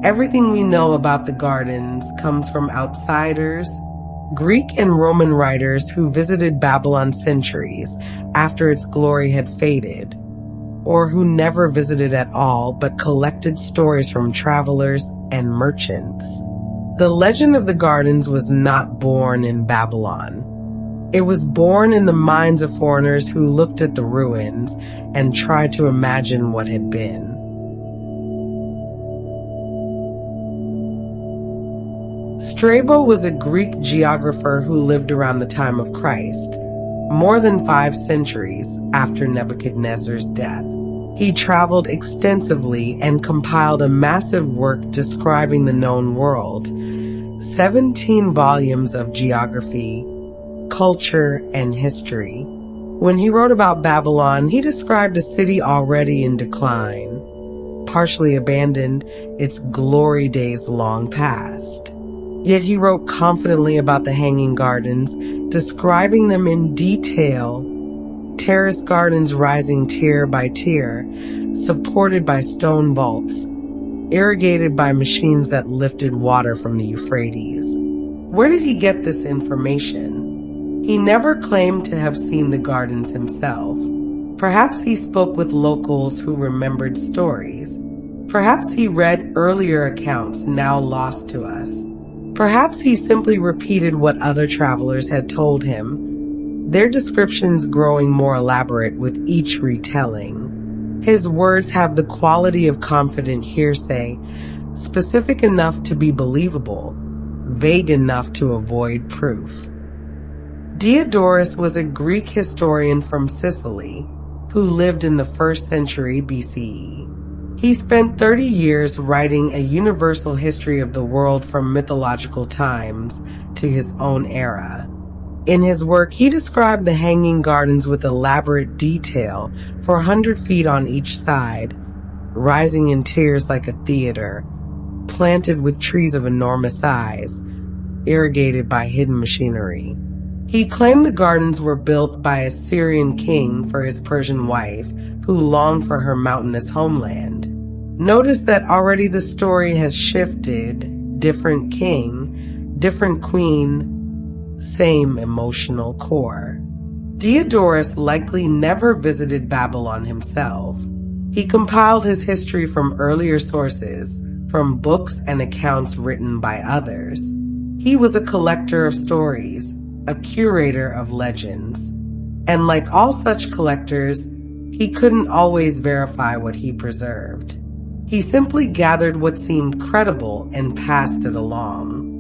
Everything we know about the gardens comes from outsiders, Greek and Roman writers who visited Babylon centuries after its glory had faded, or who never visited at all but collected stories from travelers and merchants. The legend of the gardens was not born in Babylon. It was born in the minds of foreigners who looked at the ruins and tried to imagine what had been. Strabo was a Greek geographer who lived around the time of Christ, more than 5 centuries after Nebuchadnezzar's death. He traveled extensively and compiled a massive work describing the known world, 17 volumes of geography, culture, and history. When he wrote about Babylon, he described a city already in decline, partially abandoned, its glory days long past. Yet he wrote confidently about the Hanging Gardens, describing them in detail, terraced gardens rising tier by tier, supported by stone vaults, irrigated by machines that lifted water from the Euphrates. Where did he get this information? He never claimed to have seen the gardens himself. Perhaps he spoke with locals who remembered stories. Perhaps he read earlier accounts now lost to us. Perhaps he simply repeated what other travelers had told him, their descriptions growing more elaborate with each retelling. His words have the quality of confident hearsay, specific enough to be believable, vague enough to avoid proof. Diodorus was a Greek historian from Sicily who lived in the 1st century BCE. He spent 30 years writing a universal history of the world from mythological times to his own era. In his work, he described the hanging gardens with elaborate detail for 100 feet on each side, rising in tiers like a theater, planted with trees of enormous size, irrigated by hidden machinery. He claimed the gardens were built by a Syrian king for his Persian wife, who longed for her mountainous homeland. Notice that already the story has shifted. Different king, different queen, same emotional core. Diodorus likely never visited Babylon himself. He compiled his history from earlier sources, from books and accounts written by others. He was a collector of stories, a curator of legends. And like all such collectors, he couldn't always verify what he preserved. He simply gathered what seemed credible and passed it along.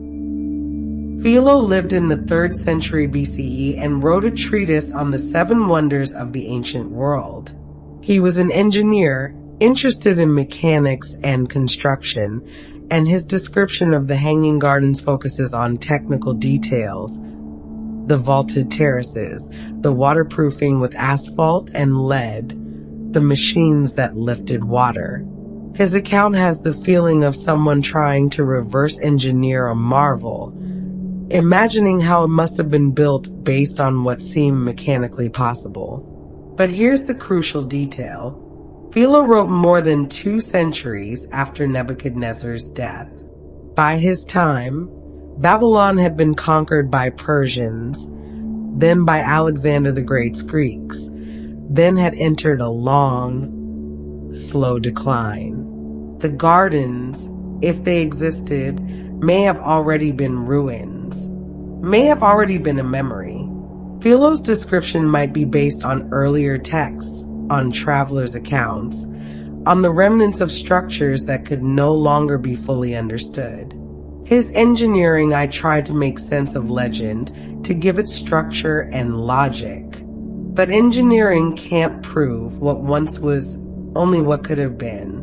Philo lived in the 3rd century BCE and wrote a treatise on the 7 wonders of the ancient world. He was an engineer, interested in mechanics and construction, and his description of the hanging gardens focuses on technical details: the vaulted terraces, the waterproofing with asphalt and lead, the machines that lifted water. His account has the feeling of someone trying to reverse engineer a marvel, imagining how it must have been built based on what seemed mechanically possible. But here's the crucial detail. Philo wrote more than 2 centuries after Nebuchadnezzar's death. By his time, Babylon had been conquered by Persians, then by Alexander the Great's Greeks, then had entered a long, slow decline. The gardens, if they existed, may have already been ruins, may have already been a memory. Philo's description might be based on earlier texts, on travelers' accounts, on the remnants of structures that could no longer be fully understood. His engineering, I tried to make sense of legend, to give it structure and logic. But engineering can't prove what once was, only what could have been.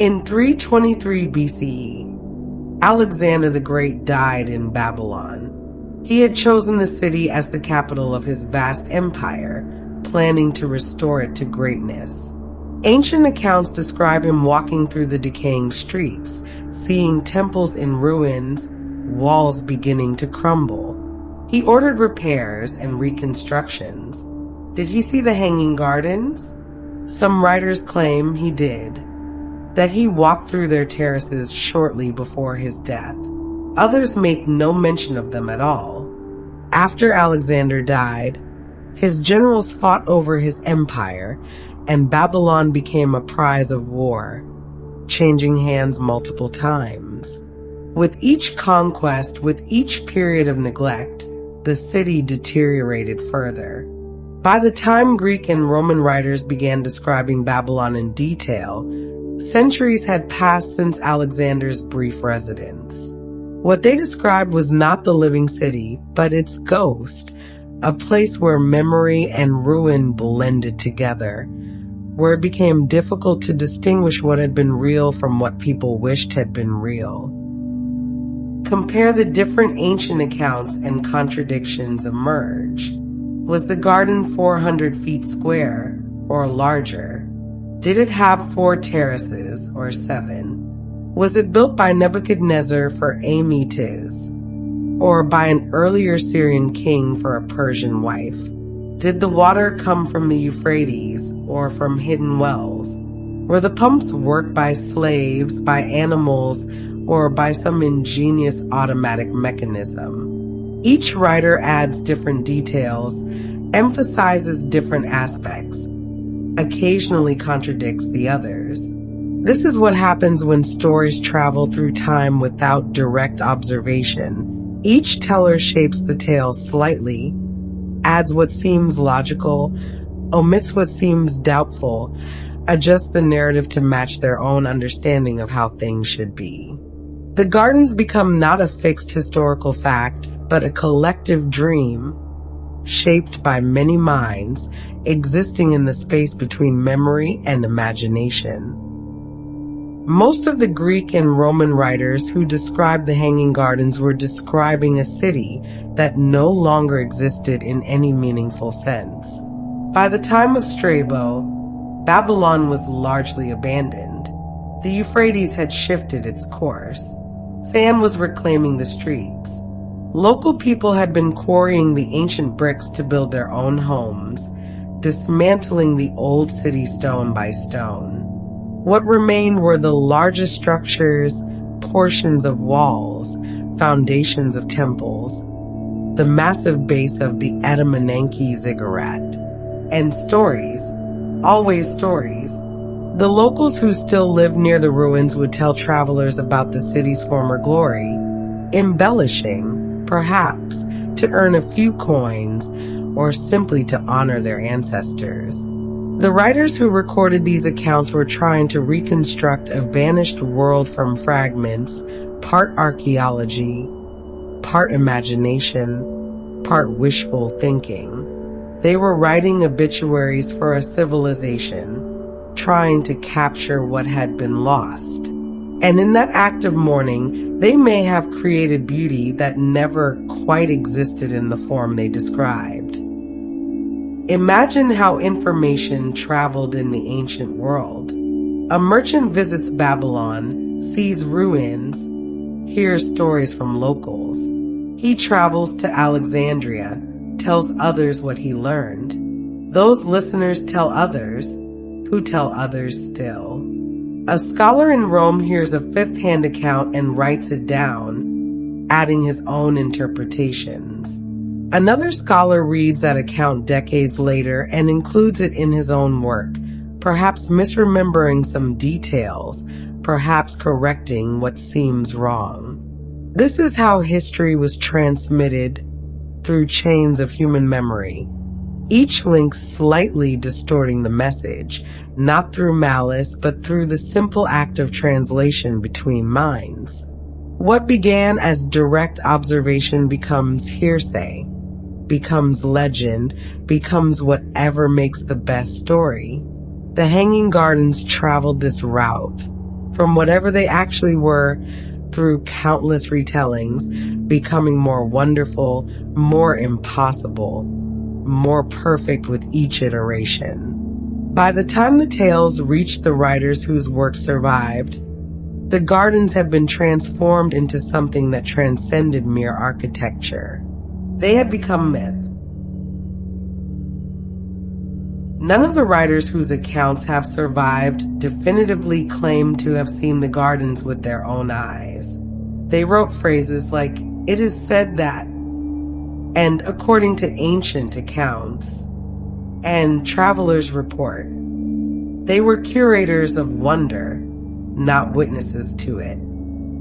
In 323 BCE, Alexander the Great died in Babylon. He had chosen the city as the capital of his vast empire, planning to restore it to greatness. Ancient accounts describe him walking through the decaying streets, seeing temples in ruins, walls beginning to crumble. He ordered repairs and reconstructions. Did he see the hanging gardens? Some writers claim he did, that he walked through their terraces shortly before his death. Others make no mention of them at all. After Alexander died, his generals fought over his empire, and Babylon became a prize of war, changing hands multiple times. With each conquest, with each period of neglect, the city deteriorated further. By the time Greek and Roman writers began describing Babylon in detail, centuries had passed since Alexander's brief residence. What they described was not the living city, but its ghost, a place where memory and ruin blended together, where it became difficult to distinguish what had been real from what people wished had been real. Compare the different ancient accounts and contradictions emerge. Was the garden 400 feet square or larger? Did it have 4 terraces or 7? Was it built by Nebuchadnezzar for Amytis, or by an earlier Syrian king for a Persian wife? Did the water come from the Euphrates or from hidden wells? Were the pumps worked by slaves, by animals, or by some ingenious automatic mechanism. Each writer adds different details, emphasizes different aspects, occasionally contradicts the others. This is what happens when stories travel through time without direct observation. Each teller shapes the tale slightly, adds what seems logical, omits what seems doubtful, adjusts the narrative to match their own understanding of how things should be. The gardens become not a fixed historical fact, but a collective dream, shaped by many minds, existing in the space between memory and imagination. Most of the Greek and Roman writers who described the Hanging Gardens were describing a city that no longer existed in any meaningful sense. By the time of Strabo, Babylon was largely abandoned. The Euphrates had shifted its course. Sand was reclaiming the streets. Local people had been quarrying the ancient bricks to build their own homes, dismantling the old city stone by stone. What remained were the largest structures, portions of walls, foundations of temples, the massive base of the Etamananke ziggurat, and stories, always stories. The locals who still lived near the ruins would tell travelers about the city's former glory, embellishing, perhaps, to earn a few coins or simply to honor their ancestors. The writers who recorded these accounts were trying to reconstruct a vanished world from fragments, part archaeology, part imagination, part wishful thinking. They were writing obituaries for a civilization, trying to capture what had been lost. And in that act of mourning, they may have created beauty that never quite existed in the form they described. Imagine how information traveled in the ancient world. A merchant visits Babylon, sees ruins, hears stories from locals. He travels to Alexandria, tells others what he learned. Those listeners tell others, who tell others still. A scholar in Rome hears a fifth-hand account and writes it down, adding his own interpretations. Another scholar reads that account decades later and includes it in his own work, perhaps misremembering some details, perhaps correcting what seems wrong. This is how history was transmitted through chains of human memory, each link slightly distorting the message, not through malice, but through the simple act of translation between minds. What began as direct observation becomes hearsay, becomes legend, becomes whatever makes the best story. The Hanging Gardens traveled this route, from whatever they actually were, through countless retellings, becoming more wonderful, more impossible, more perfect with each iteration. By the time the tales reached the writers whose work survived, the gardens had been transformed into something that transcended mere architecture. They had become myth. None of the writers whose accounts have survived definitively claim to have seen the gardens with their own eyes. They wrote phrases like, "It is said that," and "according to ancient accounts," and "travelers report." They were curators of wonder, not witnesses to it.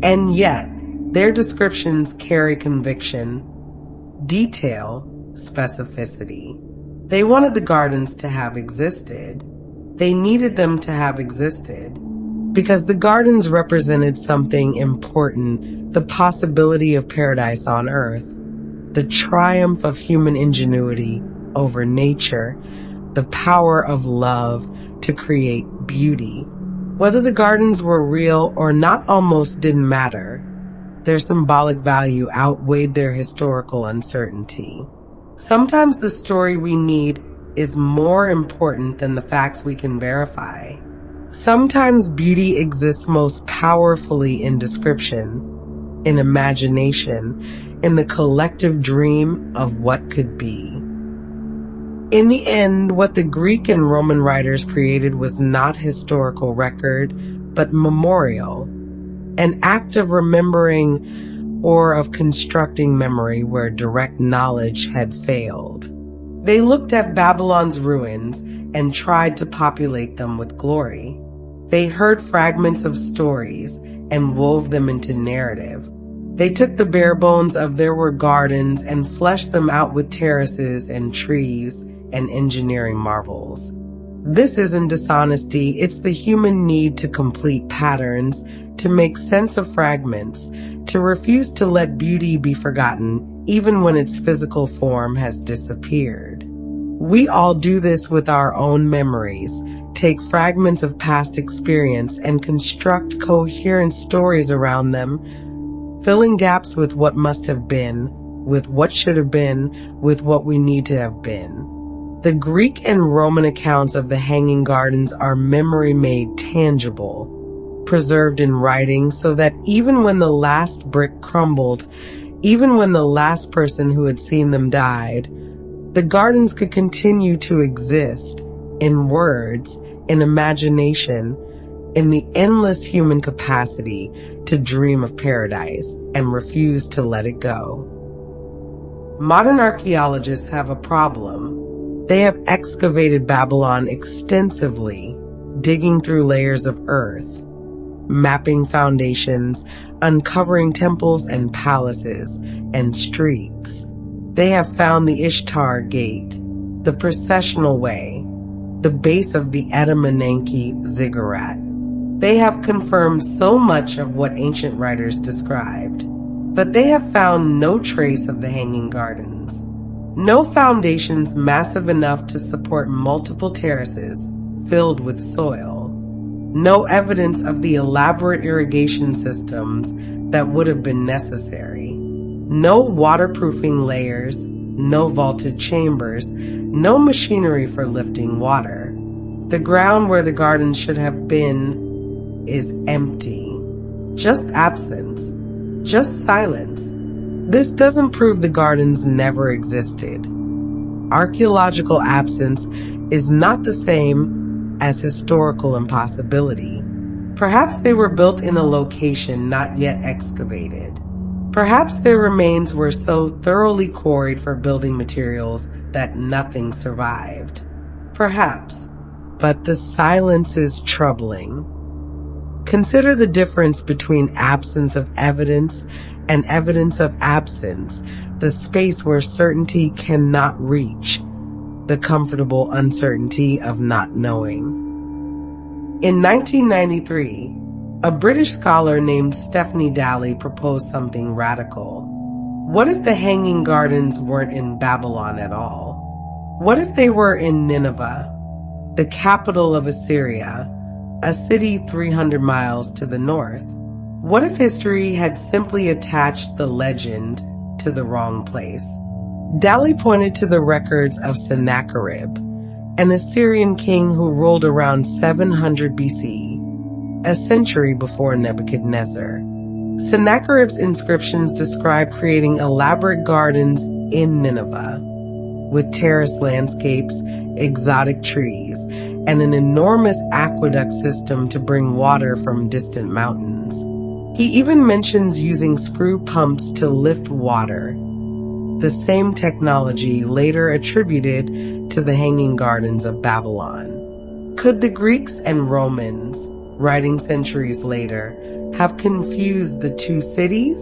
And yet, their descriptions carry conviction, detail, specificity. They wanted the gardens to have existed. They needed them to have existed because the gardens represented something important, the possibility of paradise on earth, the triumph of human ingenuity over nature, the power of love to create beauty. Whether the gardens were real or not almost didn't matter. Their symbolic value outweighed their historical uncertainty. Sometimes the story we need is more important than the facts we can verify. Sometimes beauty exists most powerfully in description, in imagination, in the collective dream of what could be. In the end, what the Greek and Roman writers created was not historical record, but memorial, an act of remembering or of constructing memory where direct knowledge had failed. They looked at Babylon's ruins and tried to populate them with glory. They heard fragments of stories and wove them into narrative. They took the bare bones of their gardens and fleshed them out with terraces and trees and engineering marvels. This isn't dishonesty, it's the human need to complete patterns, to make sense of fragments, to refuse to let beauty be forgotten, even when its physical form has disappeared. We all do this with our own memories, take fragments of past experience and construct coherent stories around them, filling gaps with what must have been, with what should have been, with what we need to have been. The Greek and Roman accounts of the Hanging Gardens are memory made tangible, preserved in writing so that even when the last brick crumbled, even when the last person who had seen them died, the gardens could continue to exist in words, in imagination, in the endless human capacity to dream of paradise and refuse to let it go. Modern archaeologists have a problem. They have excavated Babylon extensively, digging through layers of earth, mapping foundations, uncovering temples and palaces and streets. They have found the Ishtar Gate, the processional way, the base of the Edamanenki ziggurat. They have confirmed so much of what ancient writers described, but they have found no trace of the Hanging Gardens. No foundations massive enough to support multiple terraces filled with soil. No evidence of the elaborate irrigation systems that would have been necessary. No waterproofing layers, no vaulted chambers, no machinery for lifting water. The ground where the gardens should have been is empty. Just absence. Just silence. This doesn't prove the gardens never existed. Archaeological absence is not the same as historical impossibility. Perhaps they were built in a location not yet excavated. Perhaps their remains were so thoroughly quarried for building materials that nothing survived. Perhaps. But the silence is troubling. Consider the difference between absence of evidence and evidence of absence, the space where certainty cannot reach, the comfortable uncertainty of not knowing. In 1993, a British scholar named Stephanie Dalley proposed something radical. What if the Hanging Gardens weren't in Babylon at all? What if they were in Nineveh, the capital of Assyria, a city 300 miles to the north? What if history had simply attached the legend to the wrong place? Dalley pointed to the records of Sennacherib, an Assyrian king who ruled around 700 BC, a century before Nebuchadnezzar. Sennacherib's inscriptions describe creating elaborate gardens in Nineveh, with terraced landscapes, exotic trees, and an enormous aqueduct system to bring water from distant mountains. He even mentions using screw pumps to lift water, the same technology later attributed to the Hanging Gardens of Babylon. Could the Greeks and Romans, writing centuries later, have confused the two cities?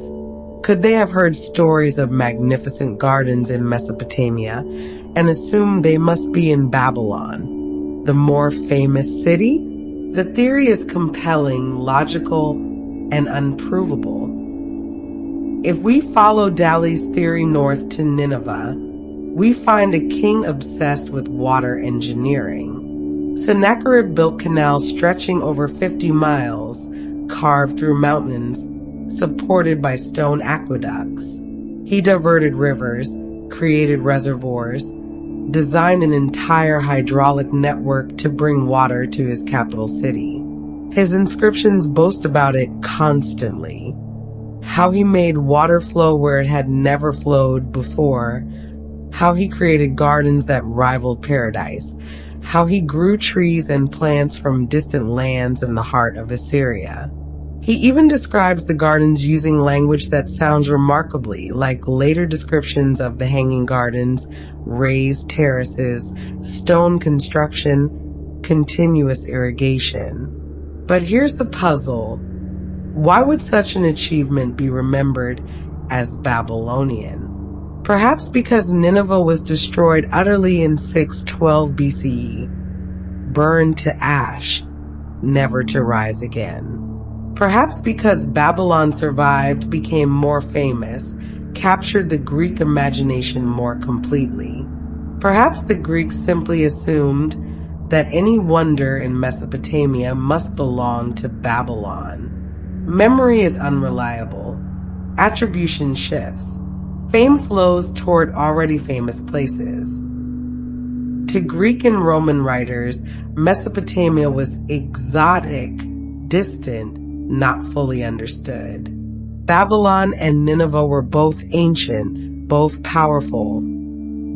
Could they have heard stories of magnificent gardens in Mesopotamia and assumed they must be in Babylon, the more famous city? The theory is compelling, logical, and unprovable. If we follow Dalley's theory north to Nineveh, we find a king obsessed with water engineering. Sennacherib built canals stretching over 50 miles, carved through mountains, supported by stone aqueducts. He diverted rivers, created reservoirs, designed an entire hydraulic network to bring water to his capital city. His inscriptions boast about it constantly. How he made water flow where it had never flowed before. How he created gardens that rivaled paradise. How he grew trees and plants from distant lands in the heart of Assyria. He even describes the gardens using language that sounds remarkably like later descriptions of the Hanging Gardens: raised terraces, stone construction, continuous irrigation. But here's the puzzle. Why would such an achievement be remembered as Babylonian? Perhaps because Nineveh was destroyed utterly in 612 BCE, burned to ash, never to rise again. Perhaps because Babylon survived, became more famous, captured the Greek imagination more completely. Perhaps the Greeks simply assumed that any wonder in Mesopotamia must belong to Babylon. Memory is unreliable. Attribution shifts. Fame flows toward already famous places. To Greek and Roman writers, Mesopotamia was exotic, distant, not fully understood. Babylon and Nineveh were both ancient, both powerful,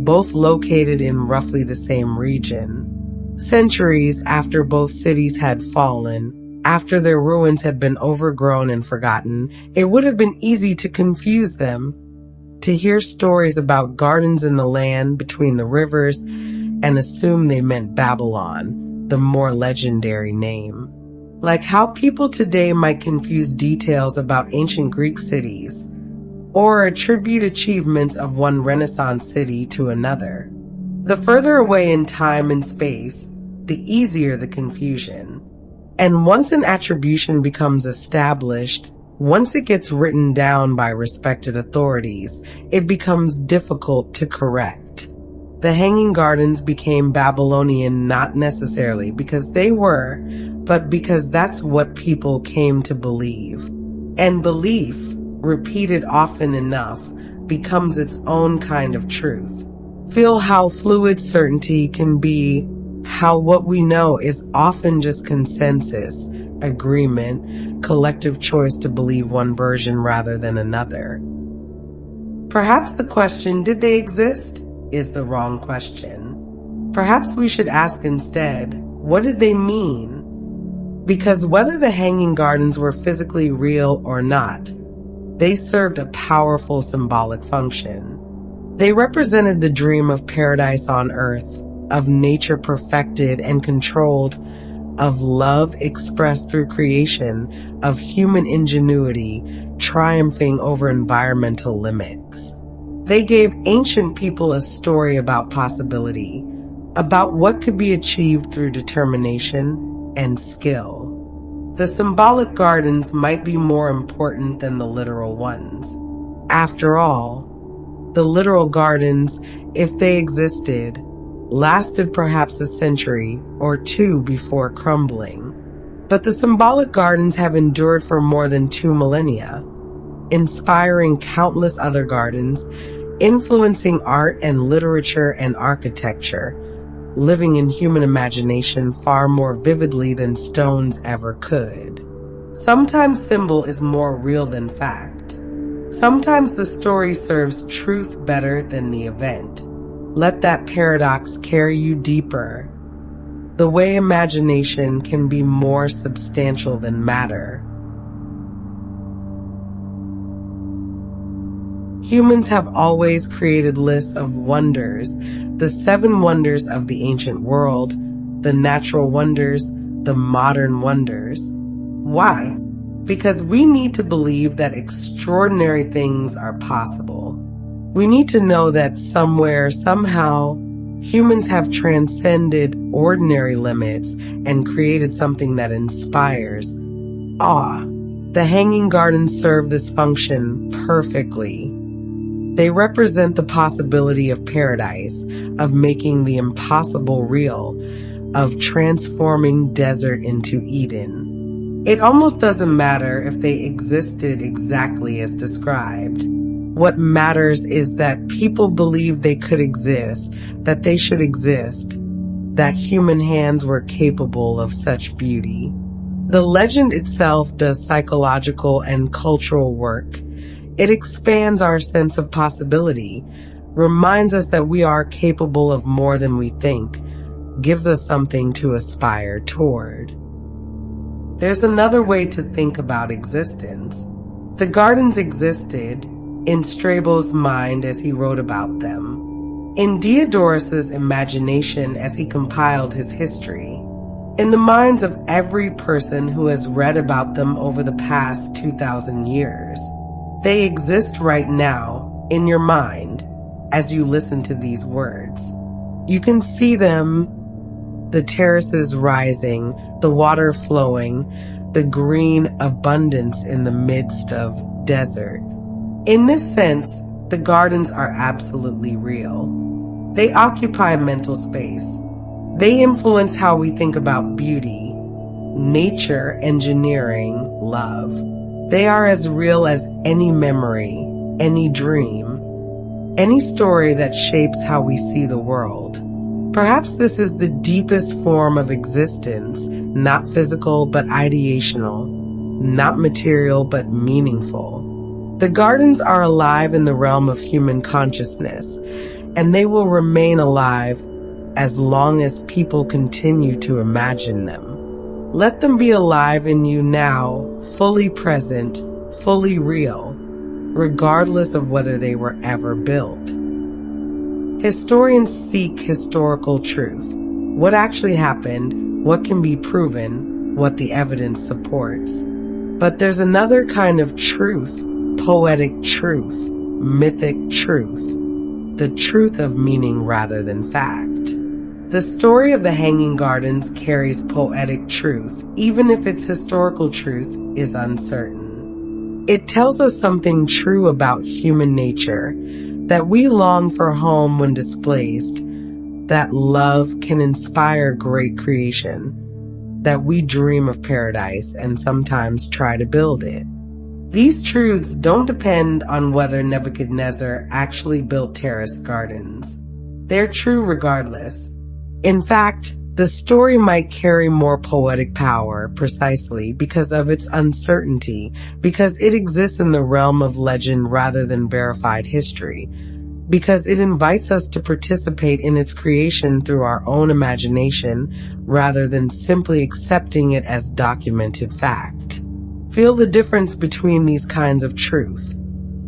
both located in roughly the same region. Centuries after both cities had fallen, after their ruins had been overgrown and forgotten, it would have been easy to confuse them, to hear stories about gardens in the land between the rivers and assume they meant Babylon, the more legendary name. Like how people today might confuse details about ancient Greek cities, or attribute achievements of one Renaissance city to another. The further away in time and space, the easier the confusion. And once an attribution becomes established, once it gets written down by respected authorities, it becomes difficult to correct. The Hanging Gardens became Babylonian not necessarily because they were, but because that's what people came to believe. And belief, repeated often enough, becomes its own kind of truth. Feel how fluid certainty can be, how what we know is often just consensus, agreement, collective choice to believe one version rather than another. Perhaps the question, did they exist, is the wrong question. Perhaps we should ask instead, what did they mean? Because whether the Hanging Gardens were physically real or not, they served a powerful symbolic function. They represented the dream of paradise on earth, of nature perfected and controlled, of love expressed through creation, of human ingenuity triumphing over environmental limits. They gave ancient people a story about possibility, about what could be achieved through determination and skill. The symbolic gardens might be more important than the literal ones. After all, the literal gardens, if they existed, lasted perhaps a century or two before crumbling. But the symbolic gardens have endured for more than 2 millennia, inspiring countless other gardens, influencing art and literature and architecture, living in human imagination far more vividly than stones ever could. Sometimes symbol is more real than fact. Sometimes the story serves truth better than the event. Let that paradox carry you deeper. The way imagination can be more substantial than matter. Humans have always created lists of wonders, the 7 wonders of the ancient world, the natural wonders, the modern wonders. Why? Because we need to believe that extraordinary things are possible. We need to know that somewhere, somehow, humans have transcended ordinary limits and created something that inspires awe. The Hanging Gardens serve this function perfectly. They represent the possibility of paradise, of making the impossible real, of transforming desert into Eden. It almost doesn't matter if they existed exactly as described. What matters is that people believe they could exist, that they should exist, that human hands were capable of such beauty. The legend itself does psychological and cultural work. It expands our sense of possibility, reminds us that we are capable of more than we think, gives us something to aspire toward. There's another way to think about existence. The gardens existed in Strabo's mind as he wrote about them, in Diodorus's imagination as he compiled his history, in the minds of every person who has read about them over the past 2,000 years. They exist right now in your mind as you listen to these words. You can see them, the terraces rising, the water flowing, the green abundance in the midst of desert. In this sense, the gardens are absolutely real. They occupy mental space. They influence how we think about beauty, nature, engineering, love. They are as real as any memory, any dream, any story that shapes how we see the world. Perhaps this is the deepest form of existence, not physical but ideational, not material but meaningful. The gardens are alive in the realm of human consciousness, and they will remain alive as long as people continue to imagine them. Let them be alive in you now, fully present, fully real, regardless of whether they were ever built. Historians seek historical truth. What actually happened, what can be proven, what the evidence supports. But there's another kind of truth, poetic truth, mythic truth, the truth of meaning rather than fact. The story of the Hanging Gardens carries poetic truth, even if its historical truth is uncertain. It tells us something true about human nature, that we long for home when displaced, that love can inspire great creation, that we dream of paradise and sometimes try to build it. These truths don't depend on whether Nebuchadnezzar actually built terraced gardens. They're true regardless. In fact, the story might carry more poetic power precisely because of its uncertainty, because it exists in the realm of legend rather than verified history, because it invites us to participate in its creation through our own imagination rather than simply accepting it as documented fact. Feel the difference between these kinds of truth.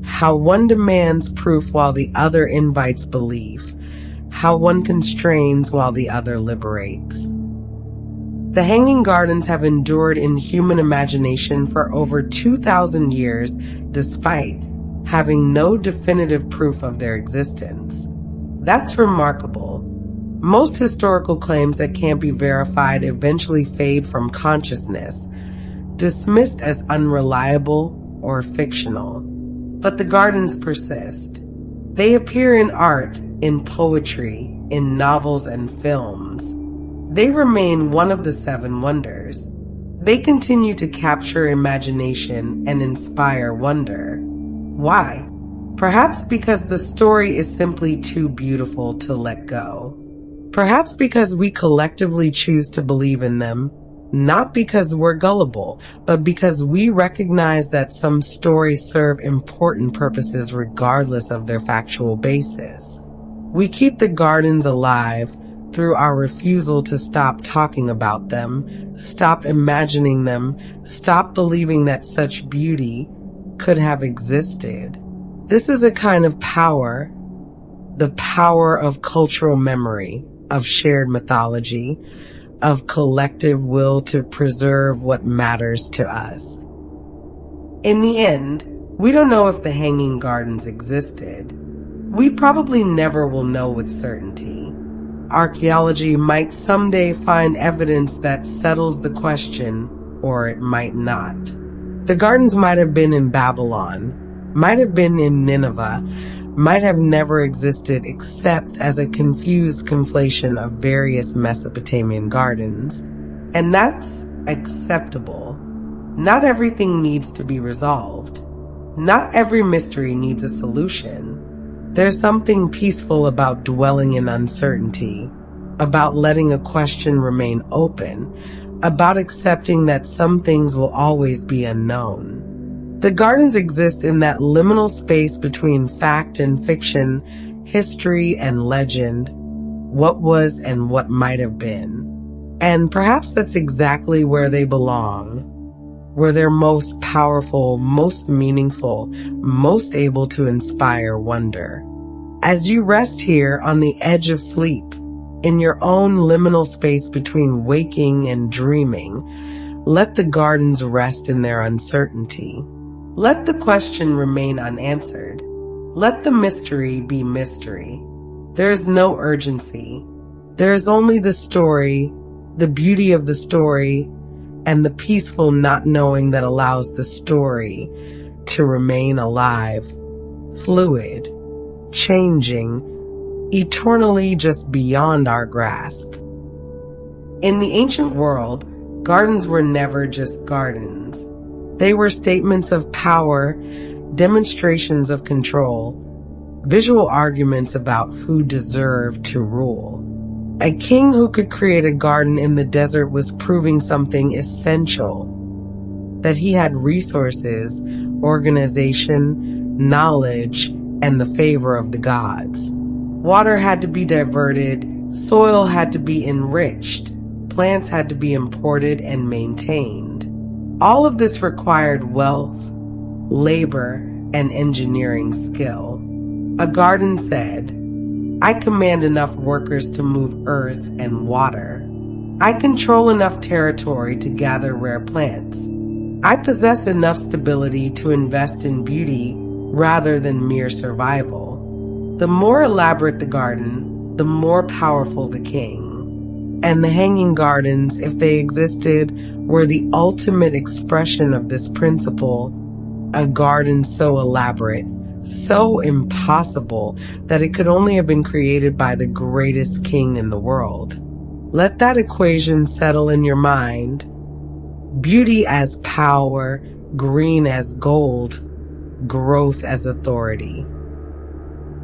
How one demands proof while the other invites belief. How one constrains while the other liberates. The Hanging Gardens have endured in human imagination for over 2,000 years, despite having no definitive proof of their existence. That's remarkable. Most historical claims that can't be verified eventually fade from consciousness, dismissed as unreliable or fictional. But the gardens persist. They appear in art, in poetry, in novels and films. They remain one of the seven wonders. They continue to capture imagination and inspire wonder. Why? Perhaps because the story is simply too beautiful to let go. Perhaps because we collectively choose to believe in them, not because we're gullible, but because we recognize that some stories serve important purposes regardless of their factual basis. We keep the gardens alive through our refusal to stop talking about them, stop imagining them, stop believing that such beauty could have existed. This is a kind of power, the power of cultural memory, of shared mythology, of collective will to preserve what matters to us. In the end, we don't know if the Hanging Gardens existed. We probably never will know with certainty. Archaeology might someday find evidence that settles the question, or it might not. The gardens might have been in Babylon, might have been in Nineveh, might have never existed except as a confused conflation of various Mesopotamian gardens. And that's acceptable. Not everything needs to be resolved. Not every mystery needs a solution. There's something peaceful about dwelling in uncertainty, about letting a question remain open, about accepting that some things will always be unknown. The gardens exist in that liminal space between fact and fiction, history and legend, what was and what might have been. And perhaps that's exactly where they belong, where they're most powerful, most meaningful, most able to inspire wonder. As you rest here on the edge of sleep, in your own liminal space between waking and dreaming, let the gardens rest in their uncertainty. Let the question remain unanswered. Let the mystery be mystery. There is no urgency. There is only the story, the beauty of the story, and the peaceful not knowing that allows the story to remain alive, fluid, changing, eternally just beyond our grasp. In the ancient world, gardens were never just gardens. They were statements of power, demonstrations of control, visual arguments about who deserved to rule. A king who could create a garden in the desert was proving something essential, that he had resources, organization, knowledge, and the favor of the gods. Water had to be diverted, soil had to be enriched, plants had to be imported and maintained. All of this required wealth, labor, and engineering skill. A garden said, I command enough workers to move earth and water. I control enough territory to gather rare plants. I possess enough stability to invest in beauty rather than mere survival. The more elaborate the garden, the more powerful the king. And the hanging gardens, if they existed, were the ultimate expression of this principle. A garden so elaborate, so impossible, that it could only have been created by the greatest king in the world. Let that equation settle in your mind. Beauty as power, green as gold, growth as authority.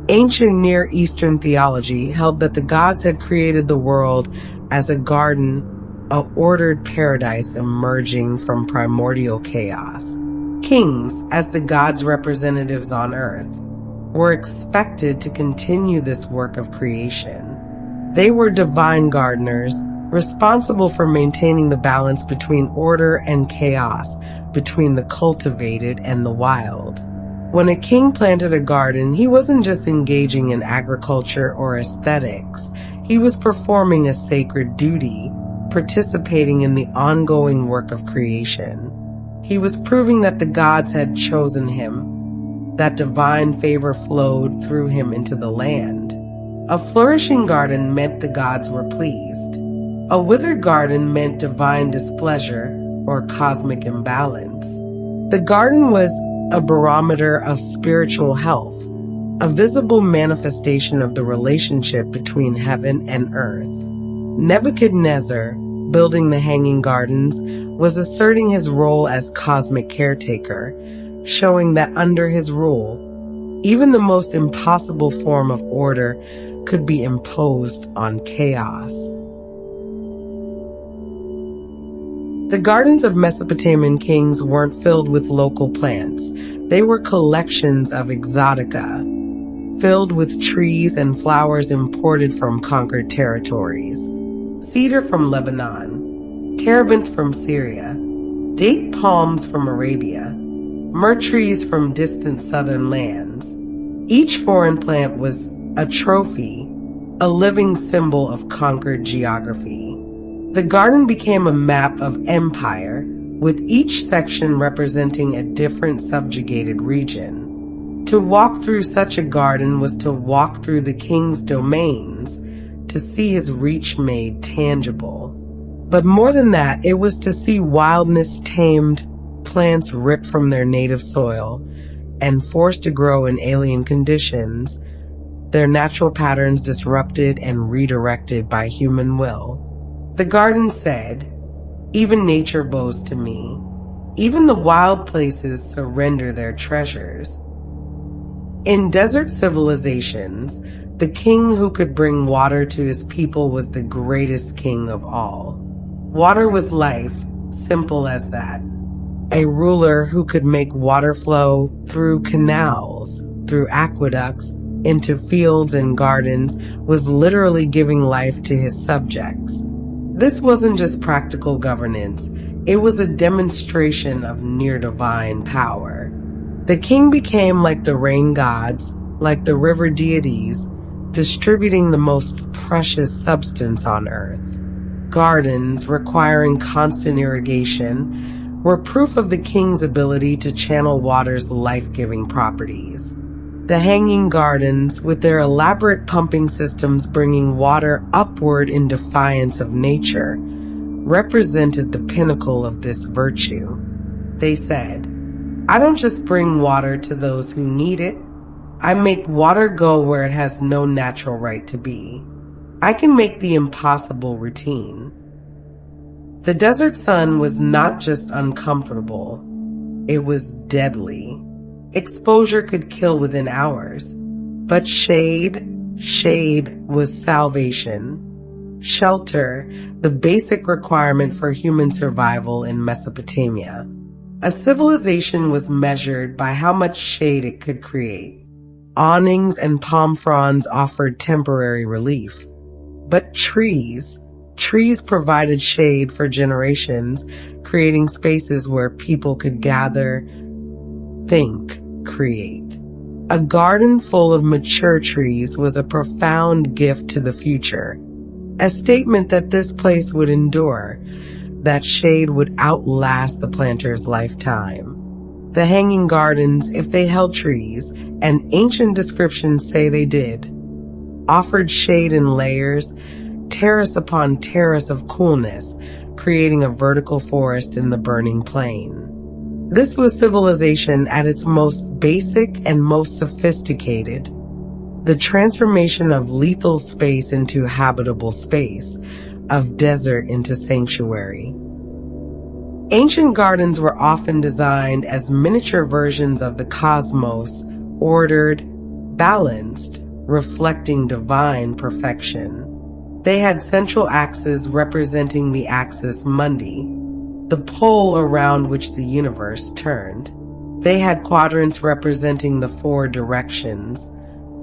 Ancient Near Eastern theology held that the gods had created the world as a garden, an ordered paradise emerging from primordial chaos. Kings, as the gods' representatives on earth, were expected to continue this work of creation. They were divine gardeners, responsible for maintaining the balance between order and chaos, between the cultivated and the wild. When a king planted a garden, he wasn't just engaging in agriculture or aesthetics. He was performing a sacred duty, participating in the ongoing work of creation. He was proving that the gods had chosen him, that divine favor flowed through him into the land. A flourishing garden meant the gods were pleased. A withered garden meant divine displeasure or cosmic imbalance. The garden was a barometer of spiritual health, a visible manifestation of the relationship between heaven and earth. Nebuchadnezzar, building the Hanging Gardens, was asserting his role as cosmic caretaker, showing that under his rule, even the most impossible form of order could be imposed on chaos. The gardens of Mesopotamian kings weren't filled with local plants. They were collections of exotica, filled with trees and flowers imported from conquered territories. Cedar from Lebanon, terebinth from Syria, date palms from Arabia, myrrh trees from distant southern lands. Each foreign plant was a trophy, a living symbol of conquered geography. The garden became a map of empire, with each section representing a different subjugated region. To walk through such a garden was to walk through the king's domains, to see his reach made tangible. But more than that, it was to see wildness tamed, plants ripped from their native soil, and forced to grow in alien conditions, their natural patterns disrupted and redirected by human will. The garden said, even nature bows to me. Even the wild places surrender their treasures. In desert civilizations, the king who could bring water to his people was the greatest king of all. Water was life, simple as that. A ruler who could make water flow through canals, through aqueducts, into fields and gardens was literally giving life to his subjects. This wasn't just practical governance, it was a demonstration of near-divine power. The king became like the rain gods, like the river deities, distributing the most precious substance on earth. Gardens, requiring constant irrigation, were proof of the king's ability to channel water's life-giving properties. The hanging gardens, with their elaborate pumping systems bringing water upward in defiance of nature, represented the pinnacle of this virtue. They said, "I don't just bring water to those who need it. I make water go where it has no natural right to be. I can make the impossible routine." The desert sun was not just uncomfortable, it was deadly. Exposure could kill within hours. But shade was salvation. Shelter, the basic requirement for human survival in Mesopotamia. A civilization was measured by how much shade it could create. Awnings and palm fronds offered temporary relief. But trees provided shade for generations, creating spaces where people could gather, think, create. A garden full of mature trees was a profound gift to the future, a statement that this place would endure, that shade would outlast the planter's lifetime. The hanging gardens, if they held trees, and ancient descriptions say they did, offered shade in layers, terrace upon terrace of coolness, creating a vertical forest in the burning plain. This was civilization at its most basic and most sophisticated. The transformation of lethal space into habitable space, of desert into sanctuary. Ancient gardens were often designed as miniature versions of the cosmos, ordered, balanced, reflecting divine perfection. They had central axes representing the axis mundi, the pole around which the universe turned. They had quadrants representing the four directions,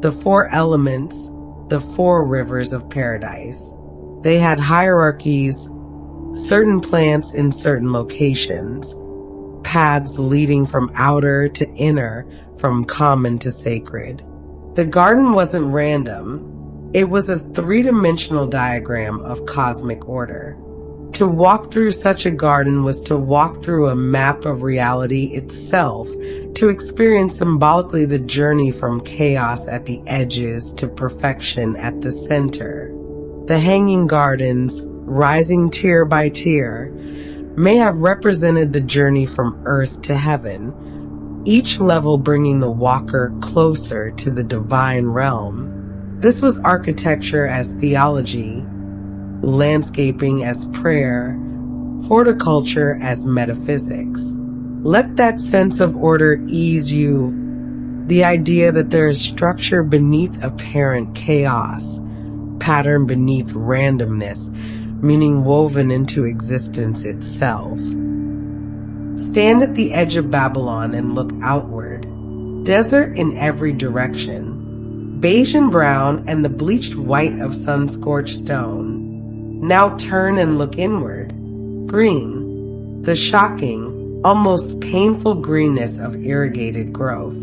the four elements, the four rivers of paradise. They had hierarchies, certain plants in certain locations, paths leading from outer to inner, from common to sacred. The garden wasn't random. It was a three-dimensional diagram of cosmic order. To walk through such a garden was to walk through a map of reality itself, to experience symbolically the journey from chaos at the edges to perfection at the center. The hanging gardens, rising tier by tier, may have represented the journey from earth to heaven, each level bringing the walker closer to the divine realm. This was architecture as theology, landscaping as prayer, horticulture as metaphysics. Let that sense of order ease you. The idea that there is structure beneath apparent chaos, pattern beneath randomness, meaning woven into existence itself. Stand at the edge of Babylon and look outward. Desert in every direction. Beige and brown and the bleached white of sun-scorched stone. Now turn and look inward. Green. The shocking, almost painful greenness of irrigated growth.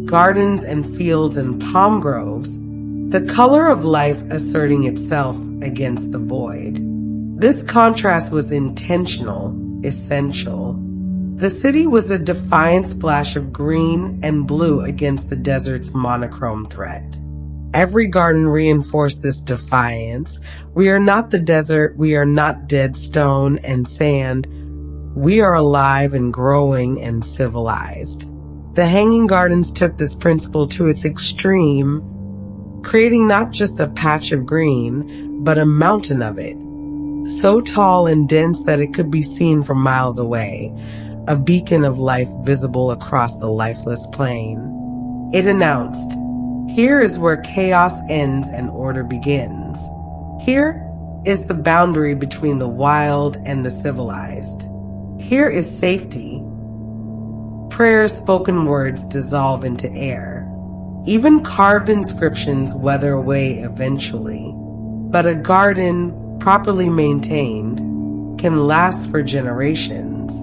Gardens and fields and palm groves. The color of life asserting itself against the void. This contrast was intentional, essential. The city was a defiant splash of green and blue against the desert's monochrome threat. Every garden reinforced this defiance. We are not the desert, we are not dead stone and sand. We are alive and growing and civilized. The hanging gardens took this principle to its extreme, creating not just a patch of green, but a mountain of it, so tall and dense that it could be seen from miles away, a beacon of life visible across the lifeless plain. It announced, "Here is where chaos ends and order begins. Here is the boundary between the wild and the civilized. Here is safety." Prayers, spoken words dissolve into air. Even carved inscriptions weather away eventually. But a garden, properly maintained, can last for generations.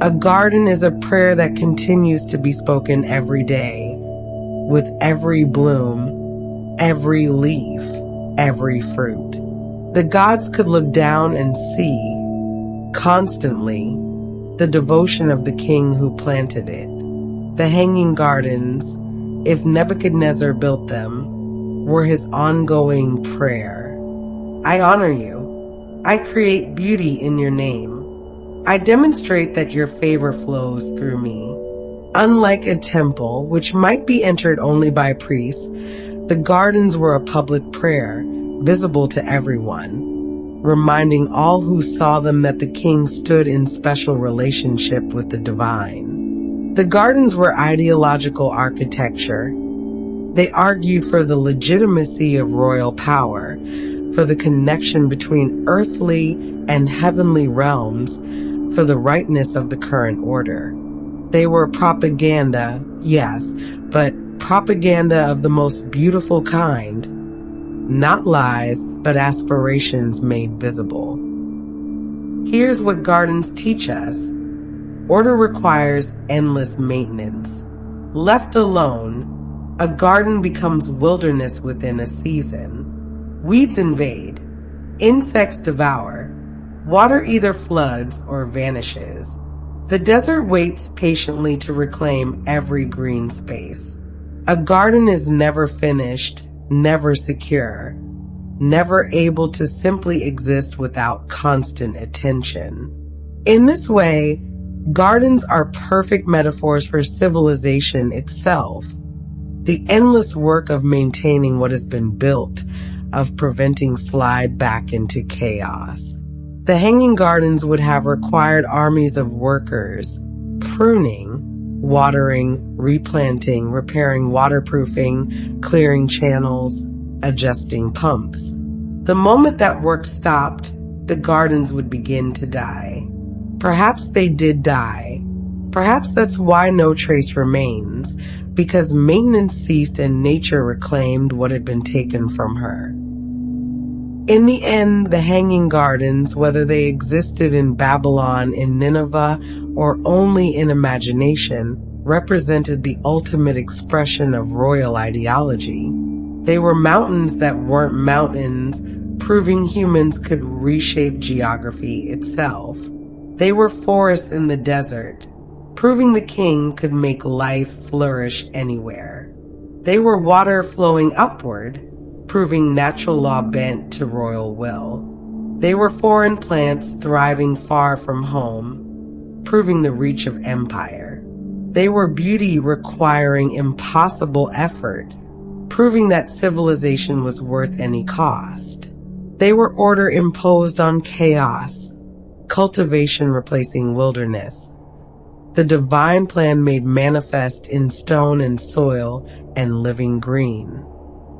A garden is a prayer that continues to be spoken every day, with every bloom, every leaf, every fruit. The gods could look down and see, constantly, the devotion of the king who planted it. The hanging gardens, if Nebuchadnezzar built them, were his ongoing prayer. I honor you. I create beauty in your name. I demonstrate that your favor flows through me. Unlike a temple, which might be entered only by priests, the gardens were a public prayer, visible to everyone, reminding all who saw them that the king stood in special relationship with the divine. The gardens were ideological architecture. They argued for the legitimacy of royal power, for the connection between earthly and heavenly realms, for the rightness of the current order. They were propaganda, yes, but propaganda of the most beautiful kind. Not lies, but aspirations made visible. Here's what gardens teach us. Order requires endless maintenance. Left alone, a garden becomes wilderness within a season. Weeds invade. Insects devour. Water either floods or vanishes. The desert waits patiently to reclaim every green space. A garden is never finished, never secure, never able to simply exist without constant attention. In this way, gardens are perfect metaphors for civilization itself. The endless work of maintaining what has been built, of preventing slide back into chaos. The hanging gardens would have required armies of workers, pruning, watering, replanting, repairing waterproofing, clearing channels, adjusting pumps. The moment that work stopped, the gardens would begin to die. Perhaps they did die. Perhaps that's why no trace remains, because maintenance ceased and nature reclaimed what had been taken from her. In the end, the hanging gardens, whether they existed in Babylon, in Nineveh, or only in imagination, represented the ultimate expression of royal ideology. They were mountains that weren't mountains, proving humans could reshape geography itself. They were forests in the desert, proving the king could make life flourish anywhere. They were water flowing upward, proving natural law bent to royal will. They were foreign plants thriving far from home, proving the reach of empire. They were beauty requiring impossible effort, proving that civilization was worth any cost. They were order imposed on chaos, cultivation replacing wilderness. The divine plan made manifest in stone and soil and living green.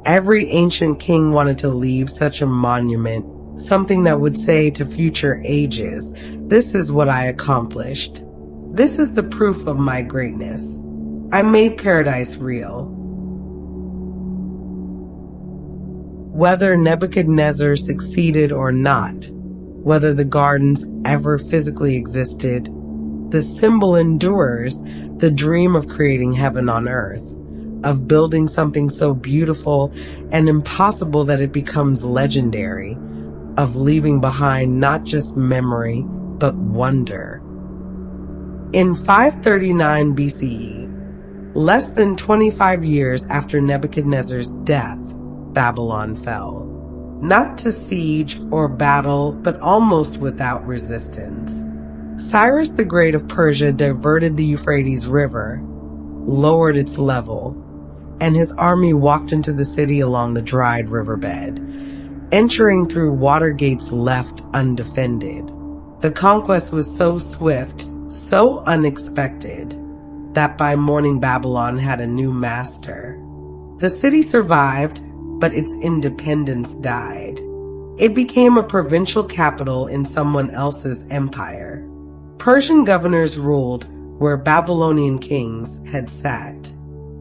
Every ancient king wanted to leave such a monument, something that would say to future ages, "This is what I accomplished. This is the proof of my greatness. I made paradise real." Whether Nebuchadnezzar succeeded or not, whether the gardens ever physically existed, the symbol endures, the dream of creating heaven on earth, of building something so beautiful and impossible that it becomes legendary, of leaving behind not just memory, but wonder. In 539 BCE, less than 25 years after Nebuchadnezzar's death, Babylon fell. Not to siege or battle, but almost without resistance. Cyrus the Great of Persia diverted the Euphrates River, lowered its level, and his army walked into the city along the dried riverbed, entering through water gates left undefended. The conquest was so swift, so unexpected, that by morning Babylon had a new master. The city survived, but its independence died. It became a provincial capital in someone else's empire. Persian governors ruled where Babylonian kings had sat.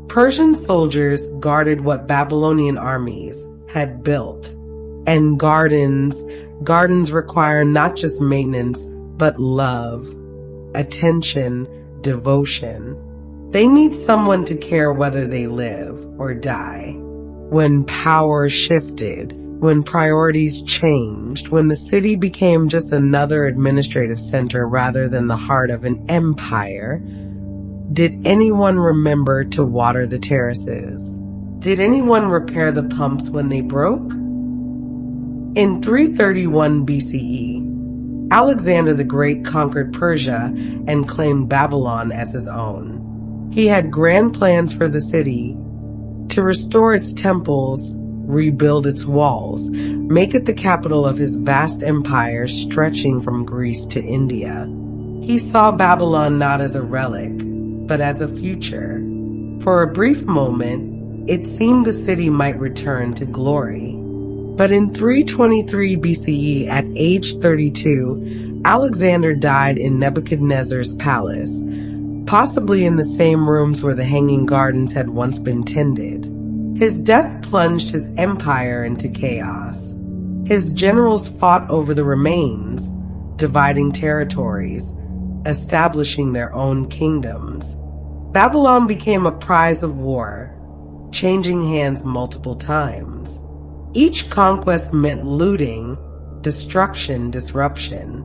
Persian soldiers guarded what Babylonian armies had built, and gardens, Gardens require not just maintenance, but love, attention, devotion. They need someone to care whether they live or die. When power shifted, when priorities changed, when the city became just another administrative center rather than the heart of an empire, did anyone remember to water the terraces? Did anyone repair the pumps when they broke? In 331 BCE, Alexander the Great conquered Persia and claimed Babylon as his own. He had grand plans for the city to restore its temples, rebuild its walls, make it the capital of his vast empire stretching from Greece to India. He saw Babylon not as a relic, but as a future. For a brief moment, it seemed the city might return to glory. But in 323 BCE, at age 32, Alexander died in Nebuchadnezzar's palace, possibly in the same rooms where the Hanging Gardens had once been tended. His death plunged his empire into chaos. His generals fought over the remains, dividing territories, establishing their own kingdoms. Babylon became a prize of war, changing hands multiple times. Each conquest meant looting, destruction, disruption.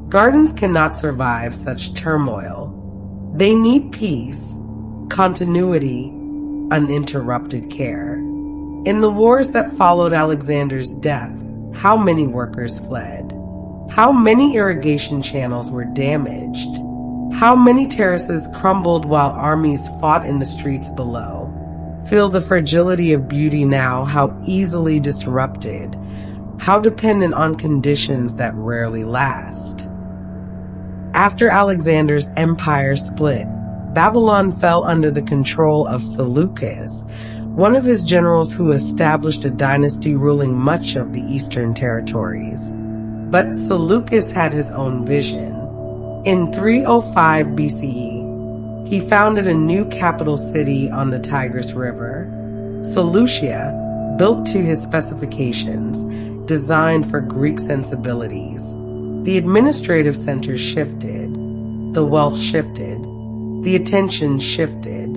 Gardens cannot survive such turmoil. They need peace, continuity, uninterrupted care. In the wars that followed Alexander's death, how many workers fled? How many irrigation channels were damaged? How many terraces crumbled while armies fought in the streets below? Feel the fragility of beauty now, how easily disrupted, how dependent on conditions that rarely last. After Alexander's empire split, Babylon fell under the control of Seleucus, one of his generals who established a dynasty ruling much of the eastern territories. But Seleucus had his own vision. In 305 BCE, he founded a new capital city on the Tigris River, Seleucia, built to his specifications, designed for Greek sensibilities. The administrative center shifted, the wealth shifted, the attention shifted.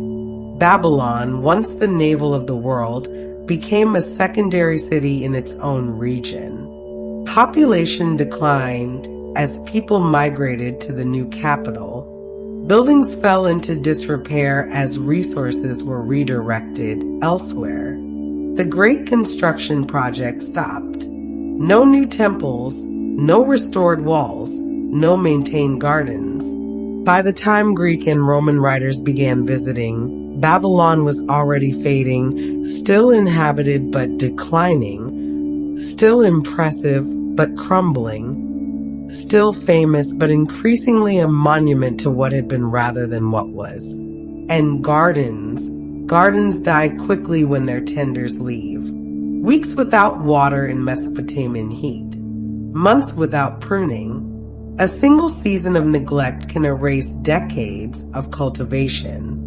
Babylon, once the navel of the world, became a secondary city in its own region. Population declined as people migrated to the new capital. Buildings fell into disrepair as resources were redirected elsewhere. The great construction project stopped. No new temples, no restored walls, no maintained gardens. By the time Greek and Roman writers began visiting, Babylon was already fading, still inhabited but declining, still impressive but crumbling, still famous but increasingly a monument to what had been rather than what was. And gardens die quickly when their tenders leave. Weeks without water in Mesopotamian heat, months without pruning. A single season of neglect can erase decades of cultivation.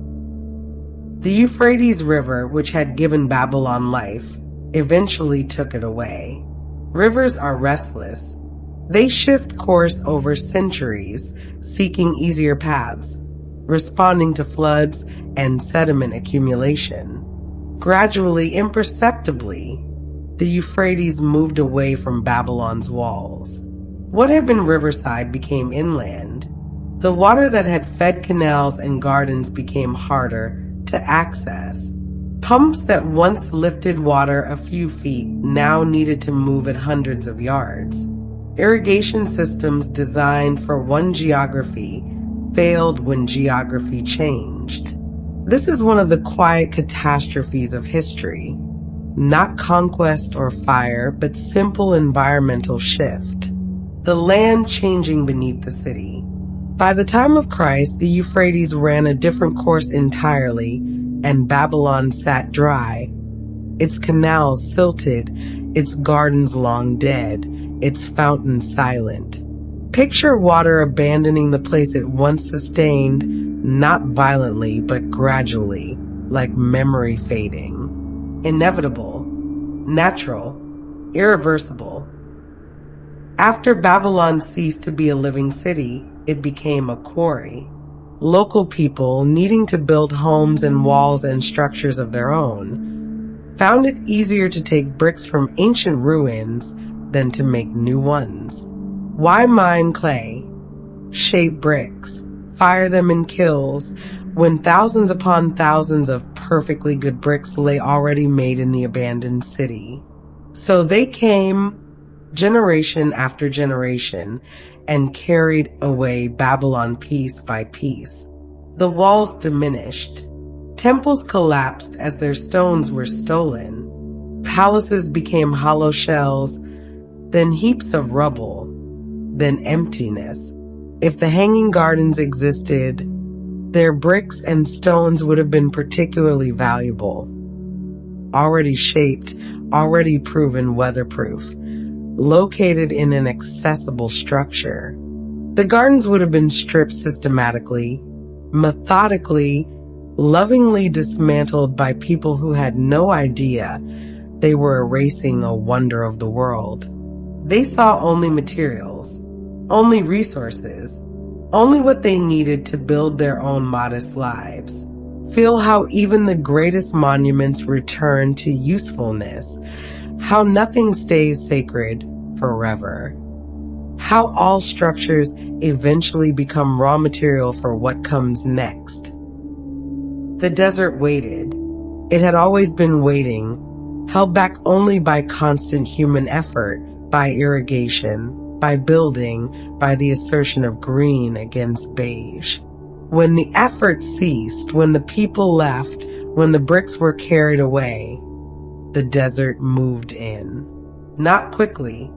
The Euphrates River, which had given Babylon life, eventually took it away. Rivers are restless. They shift course over centuries, seeking easier paths, responding to floods and sediment accumulation. Gradually, imperceptibly, the Euphrates moved away from Babylon's walls. What had been riverside became inland. The water that had fed canals and gardens became harder to access. Pumps that once lifted water a few feet now needed to move it hundreds of yards. Irrigation systems designed for one geography failed when geography changed. This is one of the quiet catastrophes of history. Not conquest or fire, but simple environmental shift. The land changing beneath the city. By the time of Christ, the Euphrates ran a different course entirely, and Babylon sat dry. Its canals silted, its gardens long dead, its fountains silent. Picture water abandoning the place it once sustained, not violently, but gradually, like memory fading. Inevitable, natural, irreversible. After Babylon ceased to be a living city, it became a quarry. Local people, needing to build homes and walls and structures of their own, found it easier to take bricks from ancient ruins than to make new ones. Why mine clay, shape bricks, fire them in kilns, when thousands upon thousands of perfectly good bricks lay already made in the abandoned city? So they came, generation after generation, and carried away Babylon piece by piece. The walls diminished. Temples collapsed as their stones were stolen. Palaces became hollow shells, then heaps of rubble, then emptiness. If the Hanging Gardens existed, their bricks and stones would have been particularly valuable. Already shaped, already proven weatherproof, located in an accessible structure. The gardens would have been stripped systematically, methodically, lovingly dismantled by people who had no idea they were erasing a wonder of the world. They saw only materials, only resources, only what they needed to build their own modest lives. Feel how even the greatest monuments return to usefulness, how nothing stays sacred forever, how all structures eventually become raw material for what comes next. The desert waited. It had always been waiting, held back only by constant human effort, by irrigation, by building, by the assertion of green against beige. When the effort ceased, when the people left, when the bricks were carried away, the desert moved in. Not quickly,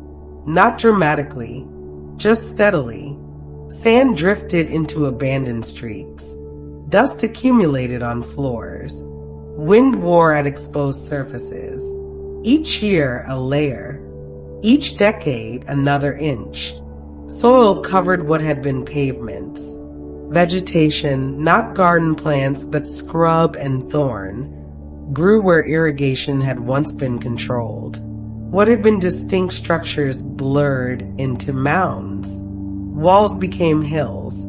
not dramatically, just steadily. Sand drifted into abandoned streets. Dust accumulated on floors. Wind wore at exposed surfaces. Each year, a layer. Each decade, another inch. Soil covered what had been pavements. Vegetation, not garden plants, but scrub and thorn, grew where irrigation had once been controlled. What had been distinct structures blurred into mounds. Walls became hills.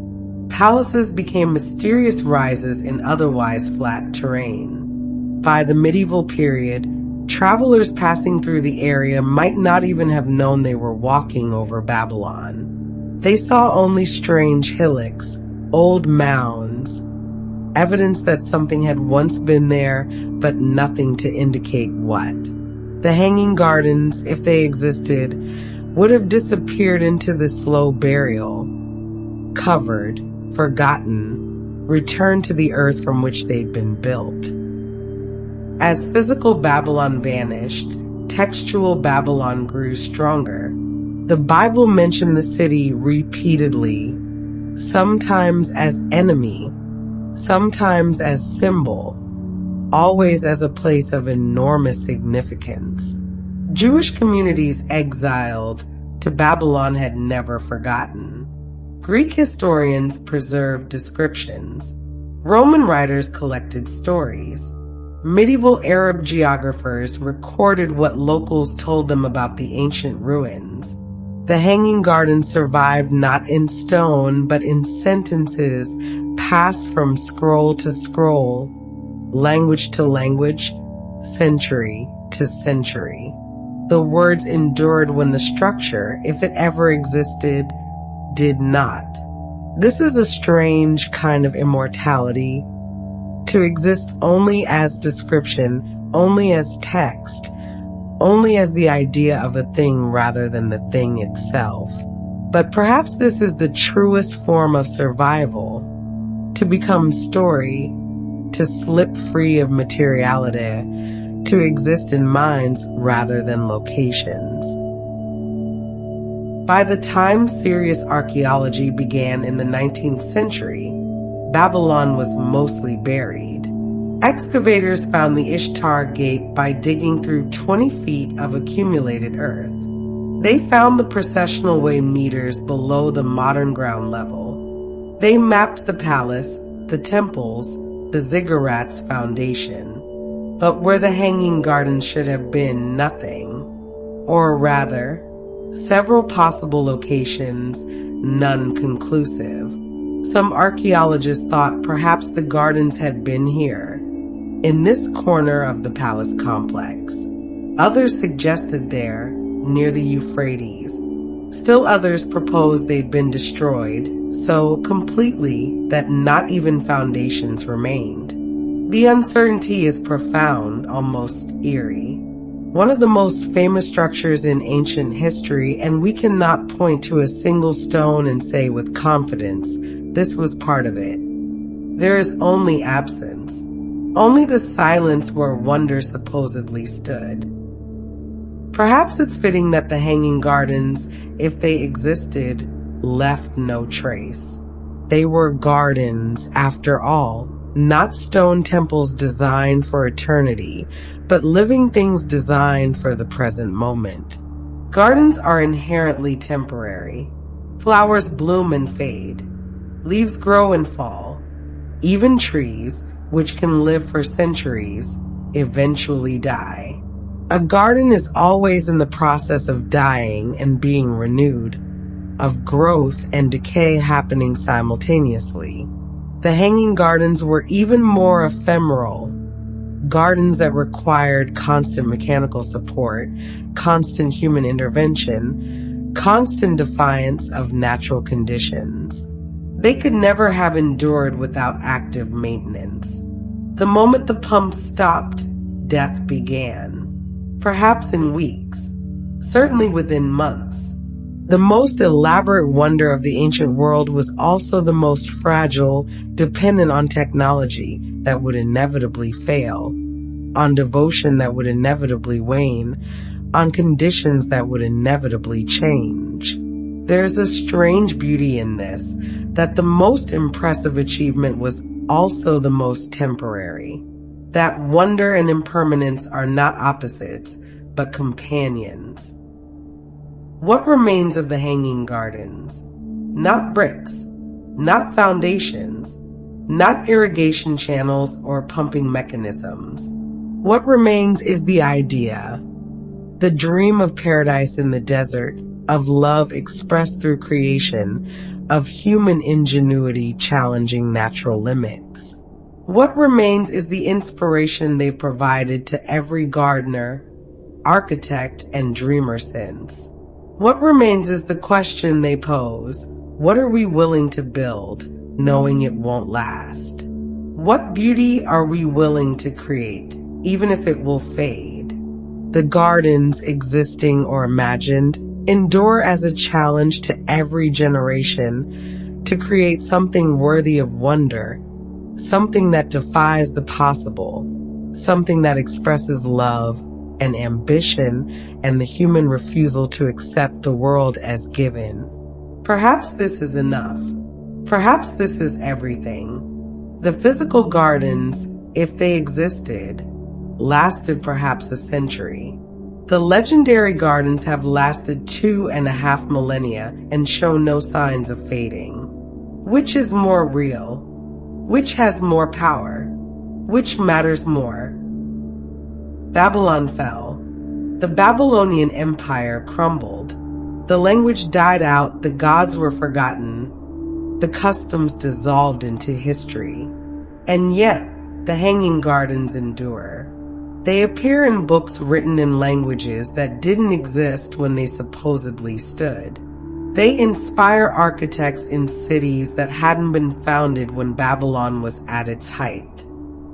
Palaces became mysterious rises in otherwise flat terrain. By the medieval period, travelers passing through the area might not even have known they were walking over Babylon. They saw only strange hillocks, old mounds, evidence that something had once been there, but nothing to indicate what. The Hanging Gardens, if they existed, would have disappeared into the slow burial, covered, forgotten, returned to the earth from which they'd been built. As physical Babylon vanished, textual Babylon grew stronger. The Bible mentioned the city repeatedly, sometimes as enemy, sometimes as symbol, always as a place of enormous significance. Jewish communities exiled to Babylon had never forgotten. Greek historians preserved descriptions. Roman writers collected stories. Medieval Arab geographers recorded what locals told them about the ancient ruins. The Hanging Gardens survived not in stone, but in sentences passed from scroll to scroll, language to language, century to century. The words endured when the structure, if it ever existed, did not. This is a strange kind of immortality, to exist only as description, only as text, only as the idea of a thing rather than the thing itself. But perhaps this is the truest form of survival, to become story, to slip free of materiality, to exist in minds rather than locations. By the time serious archaeology began in the 19th century, Babylon was mostly buried. Excavators found the Ishtar Gate by digging through 20 feet of accumulated earth. They found the processional way meters below the modern ground level. They mapped the palace, the temples, the ziggurat's foundation. But where the Hanging Gardens should have been, nothing. Or rather, Several possible locations, none conclusive. Some archaeologists thought perhaps the gardens had been here, in this corner of the palace complex. Others suggested there, near the Euphrates. Still others proposed they'd been destroyed, so completely that not even foundations remained. The uncertainty is profound, almost eerie. One of the most famous structures in ancient history, and we cannot point to a single stone and say with confidence, this was part of it. There is only absence, only the silence where wonder supposedly stood. Perhaps it's fitting that the Hanging Gardens, if they existed, left no trace. They were gardens, after all, not stone temples designed for eternity, but living things designed for the present moment. Gardens are inherently temporary. Flowers bloom and fade. Leaves grow and fall. Even trees, which can live for centuries, eventually die. A garden is always in the process of dying and being renewed, of growth and decay happening simultaneously. The Hanging Gardens were even more ephemeral. Gardens that required constant mechanical support, constant human intervention, constant defiance of natural conditions. They could never have endured without active maintenance. The moment the pumps stopped, death began. Perhaps in weeks, certainly within months. The most elaborate wonder of the ancient world was also the most fragile, dependent on technology that would inevitably fail, on devotion that would inevitably wane, on conditions that would inevitably change. There's a strange beauty in this, that the most impressive achievement was also the most temporary. That wonder and impermanence are not opposites, but companions. What remains of the Hanging Gardens? Not bricks, not foundations, not irrigation channels or pumping mechanisms. What remains is the idea, the dream of paradise in the desert, of love expressed through creation, of human ingenuity challenging natural limits. What remains is the inspiration they've provided to every gardener, architect, and dreamer since. What remains is the question they pose: what are we willing to build, knowing it won't last? What beauty are we willing to create, even if it will fade? The gardens, existing or imagined, endure as a challenge to every generation to create something worthy of wonder, something that defies the possible, something that expresses love and ambition and the human refusal to accept the world as given. Perhaps this is enough. Perhaps this is everything. The physical gardens, if they existed, lasted perhaps a century. The legendary gardens have lasted 2.5 millennia and show no signs of fading. Which is more real? Which has more power? Which matters more? Babylon fell. The Babylonian Empire crumbled. The language died out, the gods were forgotten, the customs dissolved into history. And yet, the Hanging Gardens endure. They appear in books written in languages that didn't exist when they supposedly stood. They inspire architects in cities that hadn't been founded when Babylon was at its height.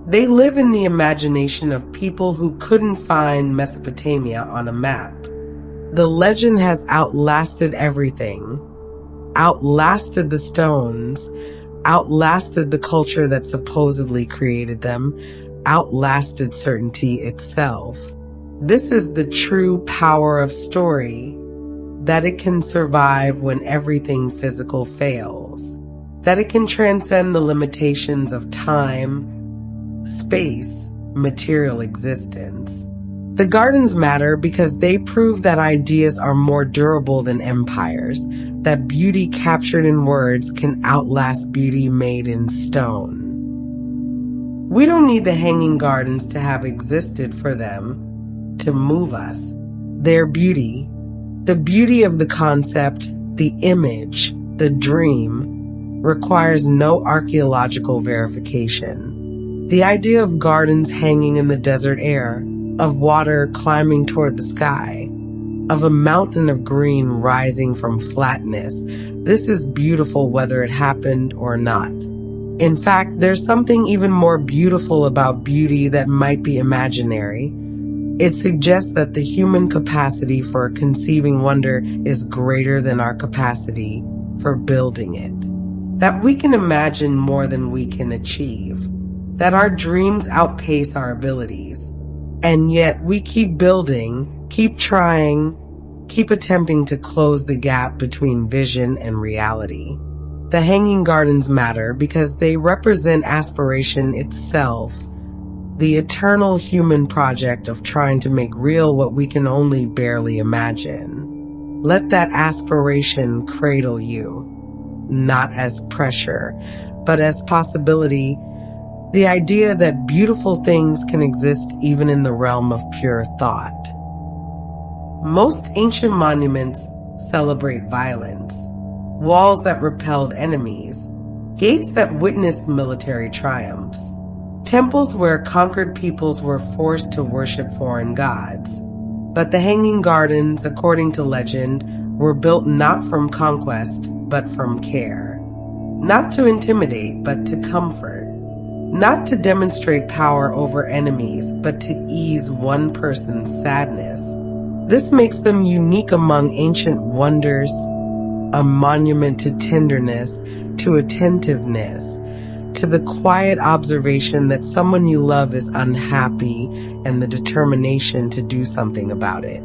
They live in the imagination of people who couldn't find Mesopotamia on a map. The legend has outlasted everything, outlasted the stones, outlasted the culture that supposedly created them, outlasted certainty itself. This is the true power of story, that it can survive when everything physical fails, that it can transcend the limitations of time, space, material existence. The gardens matter because they prove that ideas are more durable than empires, that beauty captured in words can outlast beauty made in stone. We don't need the Hanging Gardens to have existed for them to move us. Their beauty, The beauty of the concept, the image, the dream, requires no archaeological verification. The idea of gardens hanging in the desert air, of water climbing toward the sky, of a mountain of green rising from flatness, this is beautiful whether it happened or not. In fact, there's something even more beautiful about beauty that might be imaginary. It suggests that the human capacity for conceiving wonder is greater than our capacity for building it. That we can imagine more than we can achieve. That our dreams outpace our abilities. And yet we keep building, keep trying, keep attempting to close the gap between vision and reality. The hanging gardens matter because they represent aspiration itself, the eternal human project of trying to make real what we can only barely imagine. Let that aspiration cradle you, not as pressure, but as possibility, the idea that beautiful things can exist even in the realm of pure thought. Most ancient monuments celebrate violence, walls that repelled enemies, gates that witnessed military triumphs, temples where conquered peoples were forced to worship foreign gods. But the Hanging Gardens, according to legend, were built not from conquest, but from care. Not to intimidate, but to comfort. Not to demonstrate power over enemies, but to ease one person's sadness. This makes them unique among ancient wonders, a monument to tenderness, to attentiveness, to the quiet observation that someone you love is unhappy and the determination to do something about it.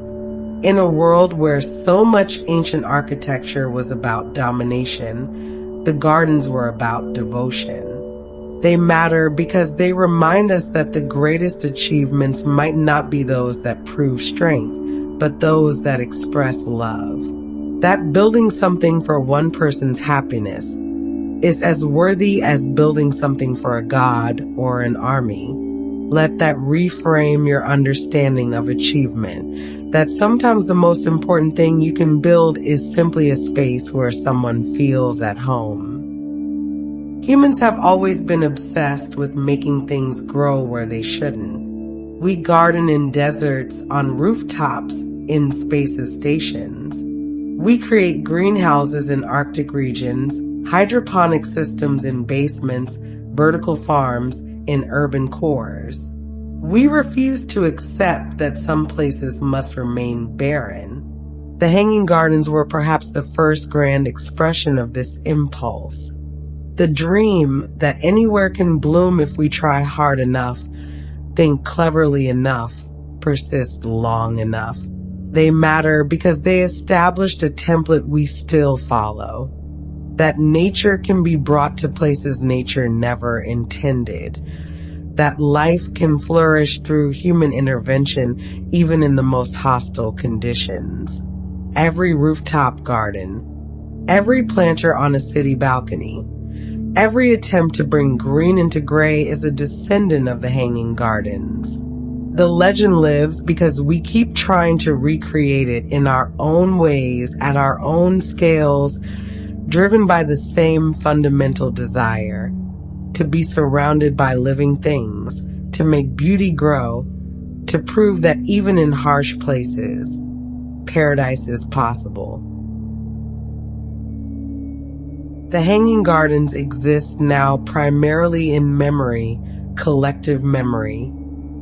In a world where so much ancient architecture was about domination, the gardens were about devotion. They matter because they remind us that the greatest achievements might not be those that prove strength, but those that express love. That building something for one person's happiness is as worthy as building something for a god or an army. Let that reframe your understanding of achievement, that sometimes the most important thing you can build is simply a space where someone feels at home. Humans have always been obsessed with making things grow where they shouldn't. We garden in deserts, on rooftops, in spaces stations. We create greenhouses in Arctic regions, hydroponic systems in basements, vertical farms in urban cores. We refuse to accept that some places must remain barren. The Hanging Gardens were perhaps the first grand expression of this impulse. The dream that anywhere can bloom if we try hard enough, think cleverly enough, persist long enough. They matter because they established a template we still follow. That nature can be brought to places nature never intended. That life can flourish through human intervention even in the most hostile conditions. Every rooftop garden, every planter on a city balcony, every attempt to bring green into gray is a descendant of the Hanging Gardens. The legend lives because we keep trying to recreate it in our own ways, at our own scales, driven by the same fundamental desire, to be surrounded by living things, to make beauty grow, to prove that even in harsh places, paradise is possible. The Hanging Gardens exist now primarily in memory, collective memory,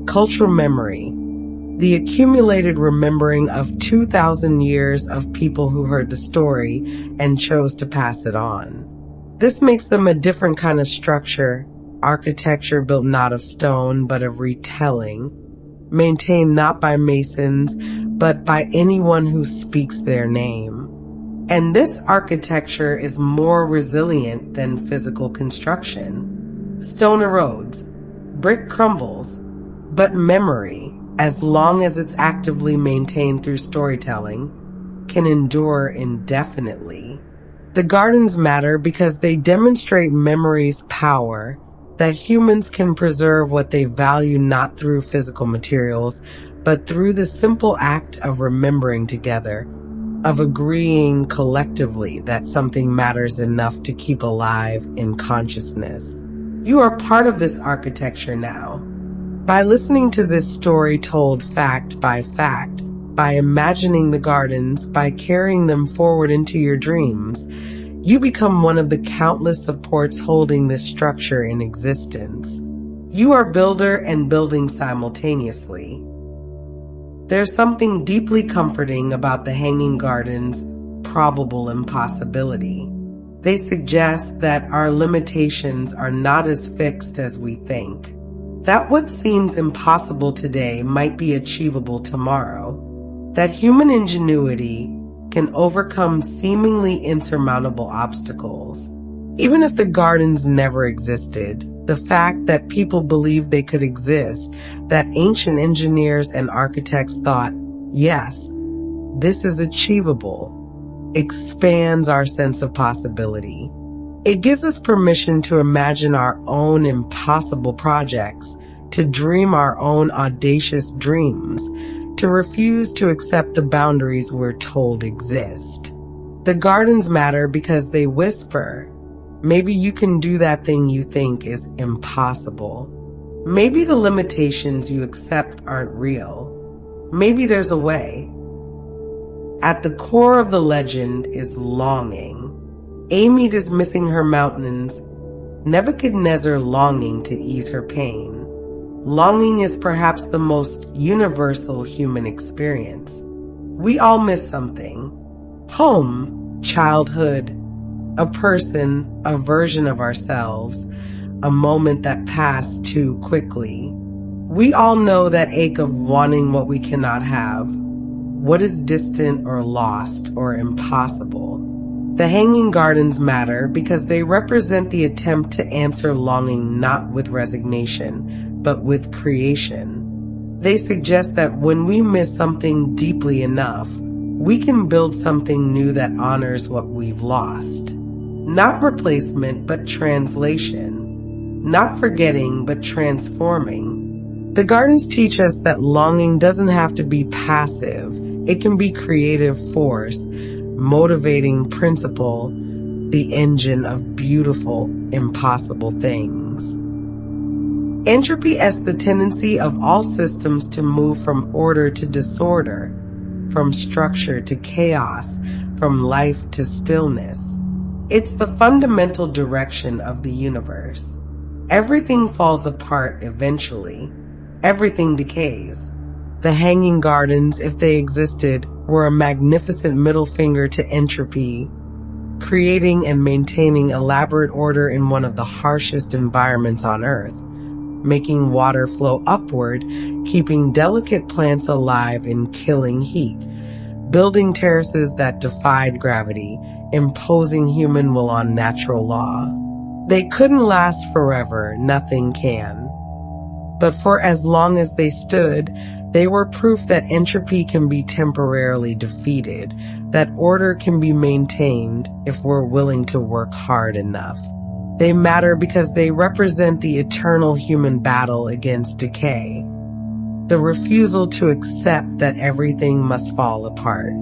cultural memory, the accumulated remembering of 2,000 years of people who heard the story and chose to pass it on. This makes them a different kind of structure, architecture built not of stone but of retelling, maintained not by masons but by anyone who speaks their name. And this architecture is more resilient than physical construction. Stone erodes, brick crumbles, but memory, as long as it's actively maintained through storytelling, can endure indefinitely. The gardens matter because they demonstrate memory's power, that humans can preserve what they value not through physical materials, but through the simple act of remembering together, of agreeing collectively that something matters enough to keep alive in consciousness. You are part of this architecture now. By listening to this story told fact, by imagining the gardens, by carrying them forward into your dreams, you become one of the countless supports holding this structure in existence. You are builder and building simultaneously. There's something deeply comforting about the hanging gardens' probable impossibility. They suggest that our limitations are not as fixed as we think. That what seems impossible today might be achievable tomorrow. That human ingenuity can overcome seemingly insurmountable obstacles. Even if the gardens never existed, the fact that people believed they could exist, that ancient engineers and architects thought, yes, this is achievable, expands our sense of possibility. It gives us permission to imagine our own impossible projects, to dream our own audacious dreams, to refuse to accept the boundaries we're told exist. The gardens matter because they whisper, maybe you can do that thing you think is impossible. Maybe the limitations you accept aren't real. Maybe there's a way. At the core of the legend is longing. Amy is missing her mountains, Nebuchadnezzar longing to ease her pain. Longing is perhaps the most universal human experience. We all miss something. Home, childhood, a person, a version of ourselves, a moment that passed too quickly. We all know that ache of wanting what we cannot have, what is distant or lost or impossible. The hanging gardens matter because they represent the attempt to answer longing not with resignation, but with creation. They suggest that when we miss something deeply enough, we can build something new that honors what we've lost. Not replacement, but translation. Not forgetting, but transforming. The gardens teach us that longing doesn't have to be passive. It can be creative force, motivating principle, the engine of beautiful, impossible things. Entropy is the tendency of all systems to move from order to disorder, from structure to chaos, from life to stillness. It's the fundamental direction of the universe. Everything falls apart eventually. Everything decays. The hanging gardens, if they existed, were a magnificent middle finger to entropy, creating and maintaining elaborate order in one of the harshest environments on Earth, making water flow upward, keeping delicate plants alive in killing heat, building terraces that defied gravity, imposing human will on natural law. They couldn't last forever, nothing can. But for as long as they stood, they were proof that entropy can be temporarily defeated, that order can be maintained if we're willing to work hard enough. They matter because they represent the eternal human battle against decay, the refusal to accept that everything must fall apart.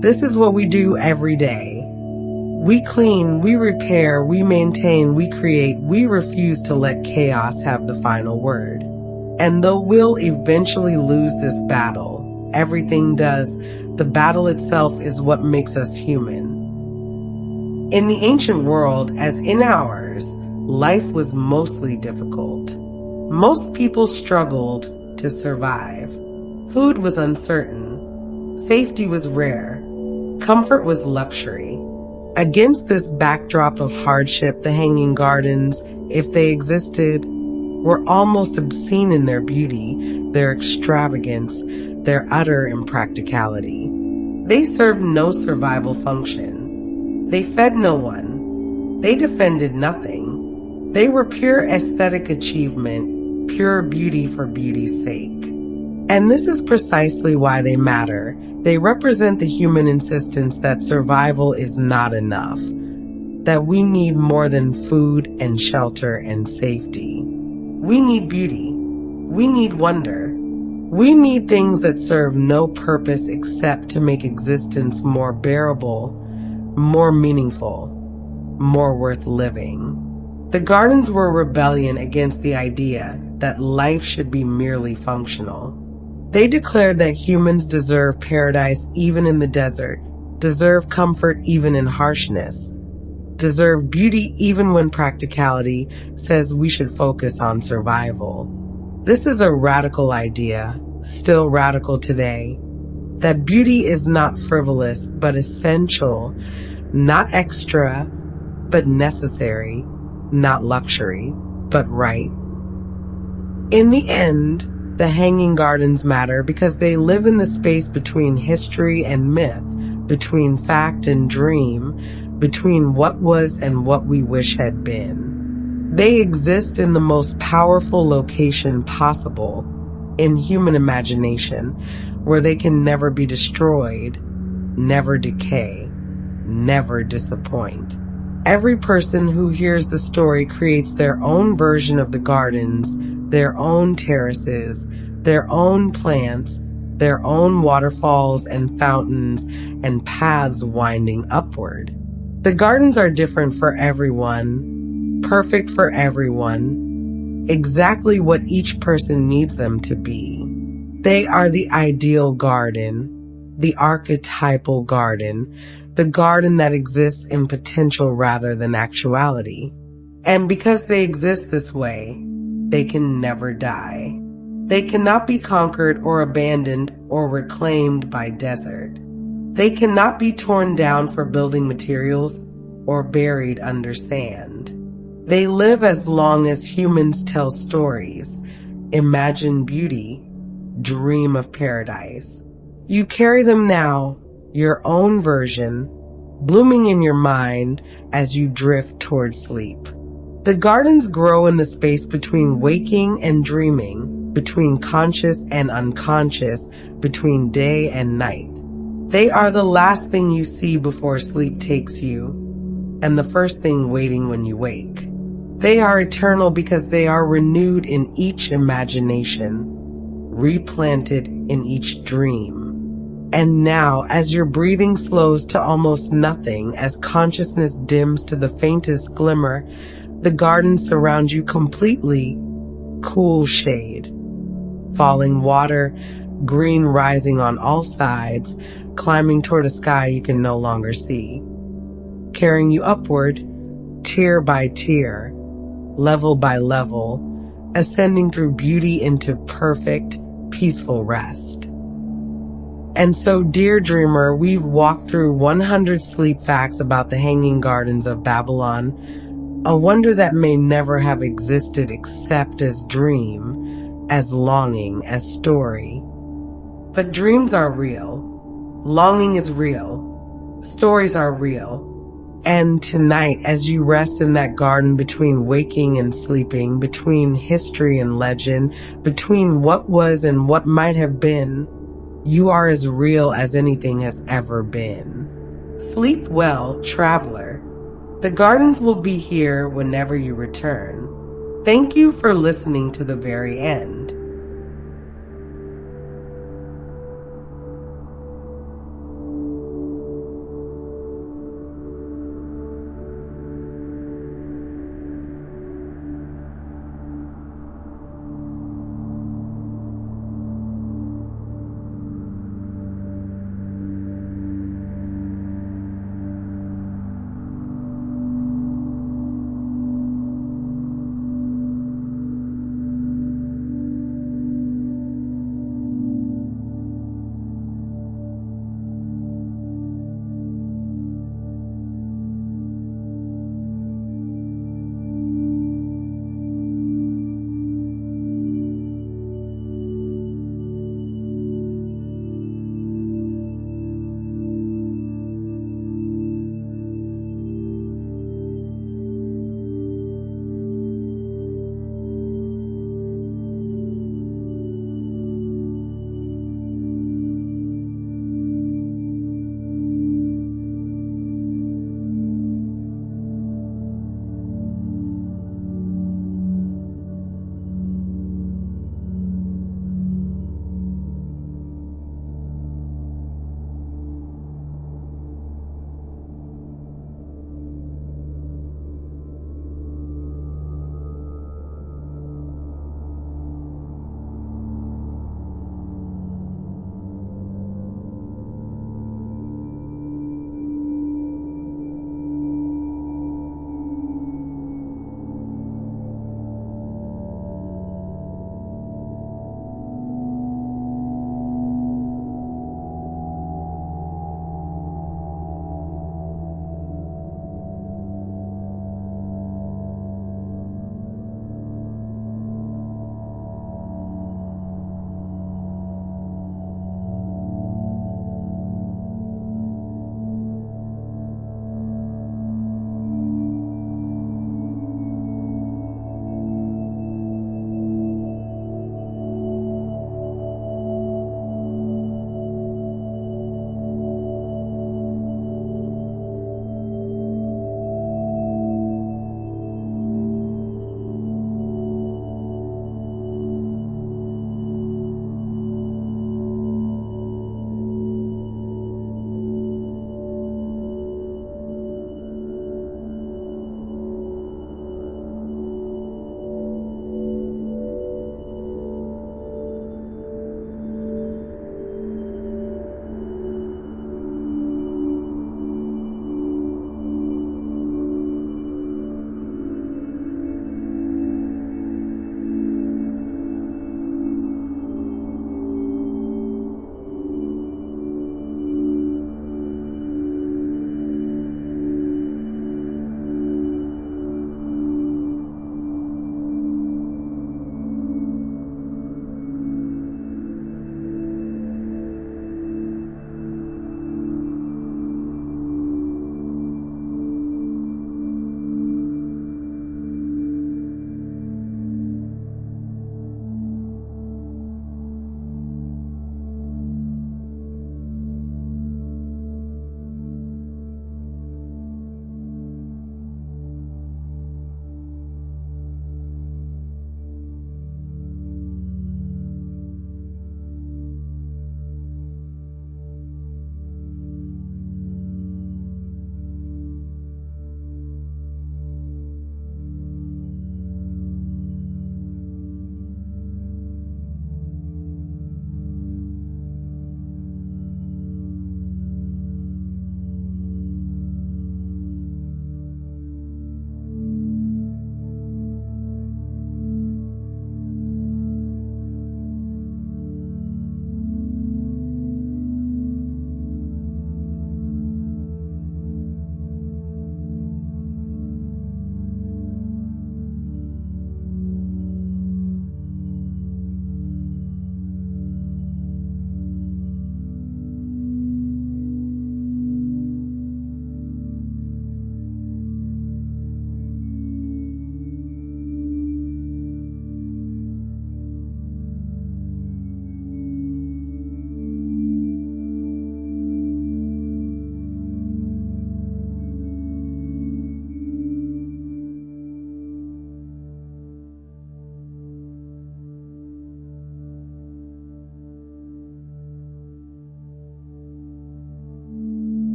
This is what we do every day. We clean, we repair, we maintain, we create, we refuse to let chaos have the final word. And though we'll eventually lose this battle, everything does, the battle itself is what makes us human. In the ancient world, as in ours, life was mostly difficult. Most people struggled to survive. Food was uncertain. Safety was rare. Comfort was luxury. Against this backdrop of hardship, the hanging gardens, if they existed, were almost obscene in their beauty, their extravagance, their utter impracticality. They served no survival function. They fed no one. They defended nothing. They were pure aesthetic achievement, pure beauty for beauty's sake. And this is precisely why they matter. They represent the human insistence that survival is not enough, that we need more than food and shelter and safety. We need beauty. We need wonder. We need things that serve no purpose except to make existence more bearable, more meaningful, more worth living. The gardens were a rebellion against the idea that life should be merely functional. They declared that humans deserve paradise even in the desert, deserve comfort even in harshness, deserve beauty even when practicality says we should focus on survival. This is a radical idea, still radical today, that beauty is not frivolous but essential, not extra but necessary, not luxury but right. In the end, the hanging gardens matter because they live in the space between history and myth, between fact and dream, between what was and what we wish had been. They exist in the most powerful location possible, in human imagination, where they can never be destroyed, never decay, never disappoint. Every person who hears the story creates their own version of the gardens, their own terraces, their own plants, their own waterfalls and fountains and paths winding upward. The gardens are different for everyone, perfect for everyone, exactly what each person needs them to be. They are the ideal garden, the archetypal garden, the garden that exists in potential rather than actuality. And because they exist this way, they can never die. They cannot be conquered or abandoned or reclaimed by desert. They cannot be torn down for building materials or buried under sand. They live as long as humans tell stories, imagine beauty, dream of paradise. You carry them now, your own version, blooming in your mind as you drift toward sleep. The gardens grow in the space between waking and dreaming, between conscious and unconscious, between day and night. They are the last thing you see before sleep takes you, and the first thing waiting when you wake. They are eternal because they are renewed in each imagination, replanted in each dream. And now, as your breathing slows to almost nothing, as consciousness dims to the faintest glimmer, the gardens surround you completely, cool shade, falling water, green rising on all sides, climbing toward a sky you can no longer see, carrying you upward, tier by tier, level by level, ascending through beauty into perfect, peaceful rest. And so, dear dreamer, we've walked through 100 sleep facts about the hanging gardens of Babylon, a wonder that may never have existed except as dream, as longing, as story. But dreams are real. Longing is real. Stories are real. And tonight, as you rest in that garden between waking and sleeping, between history and legend, between what was and what might have been, you are as real as anything has ever been. Sleep well, traveler. The gardens will be here whenever you return. Thank you for listening to the very end.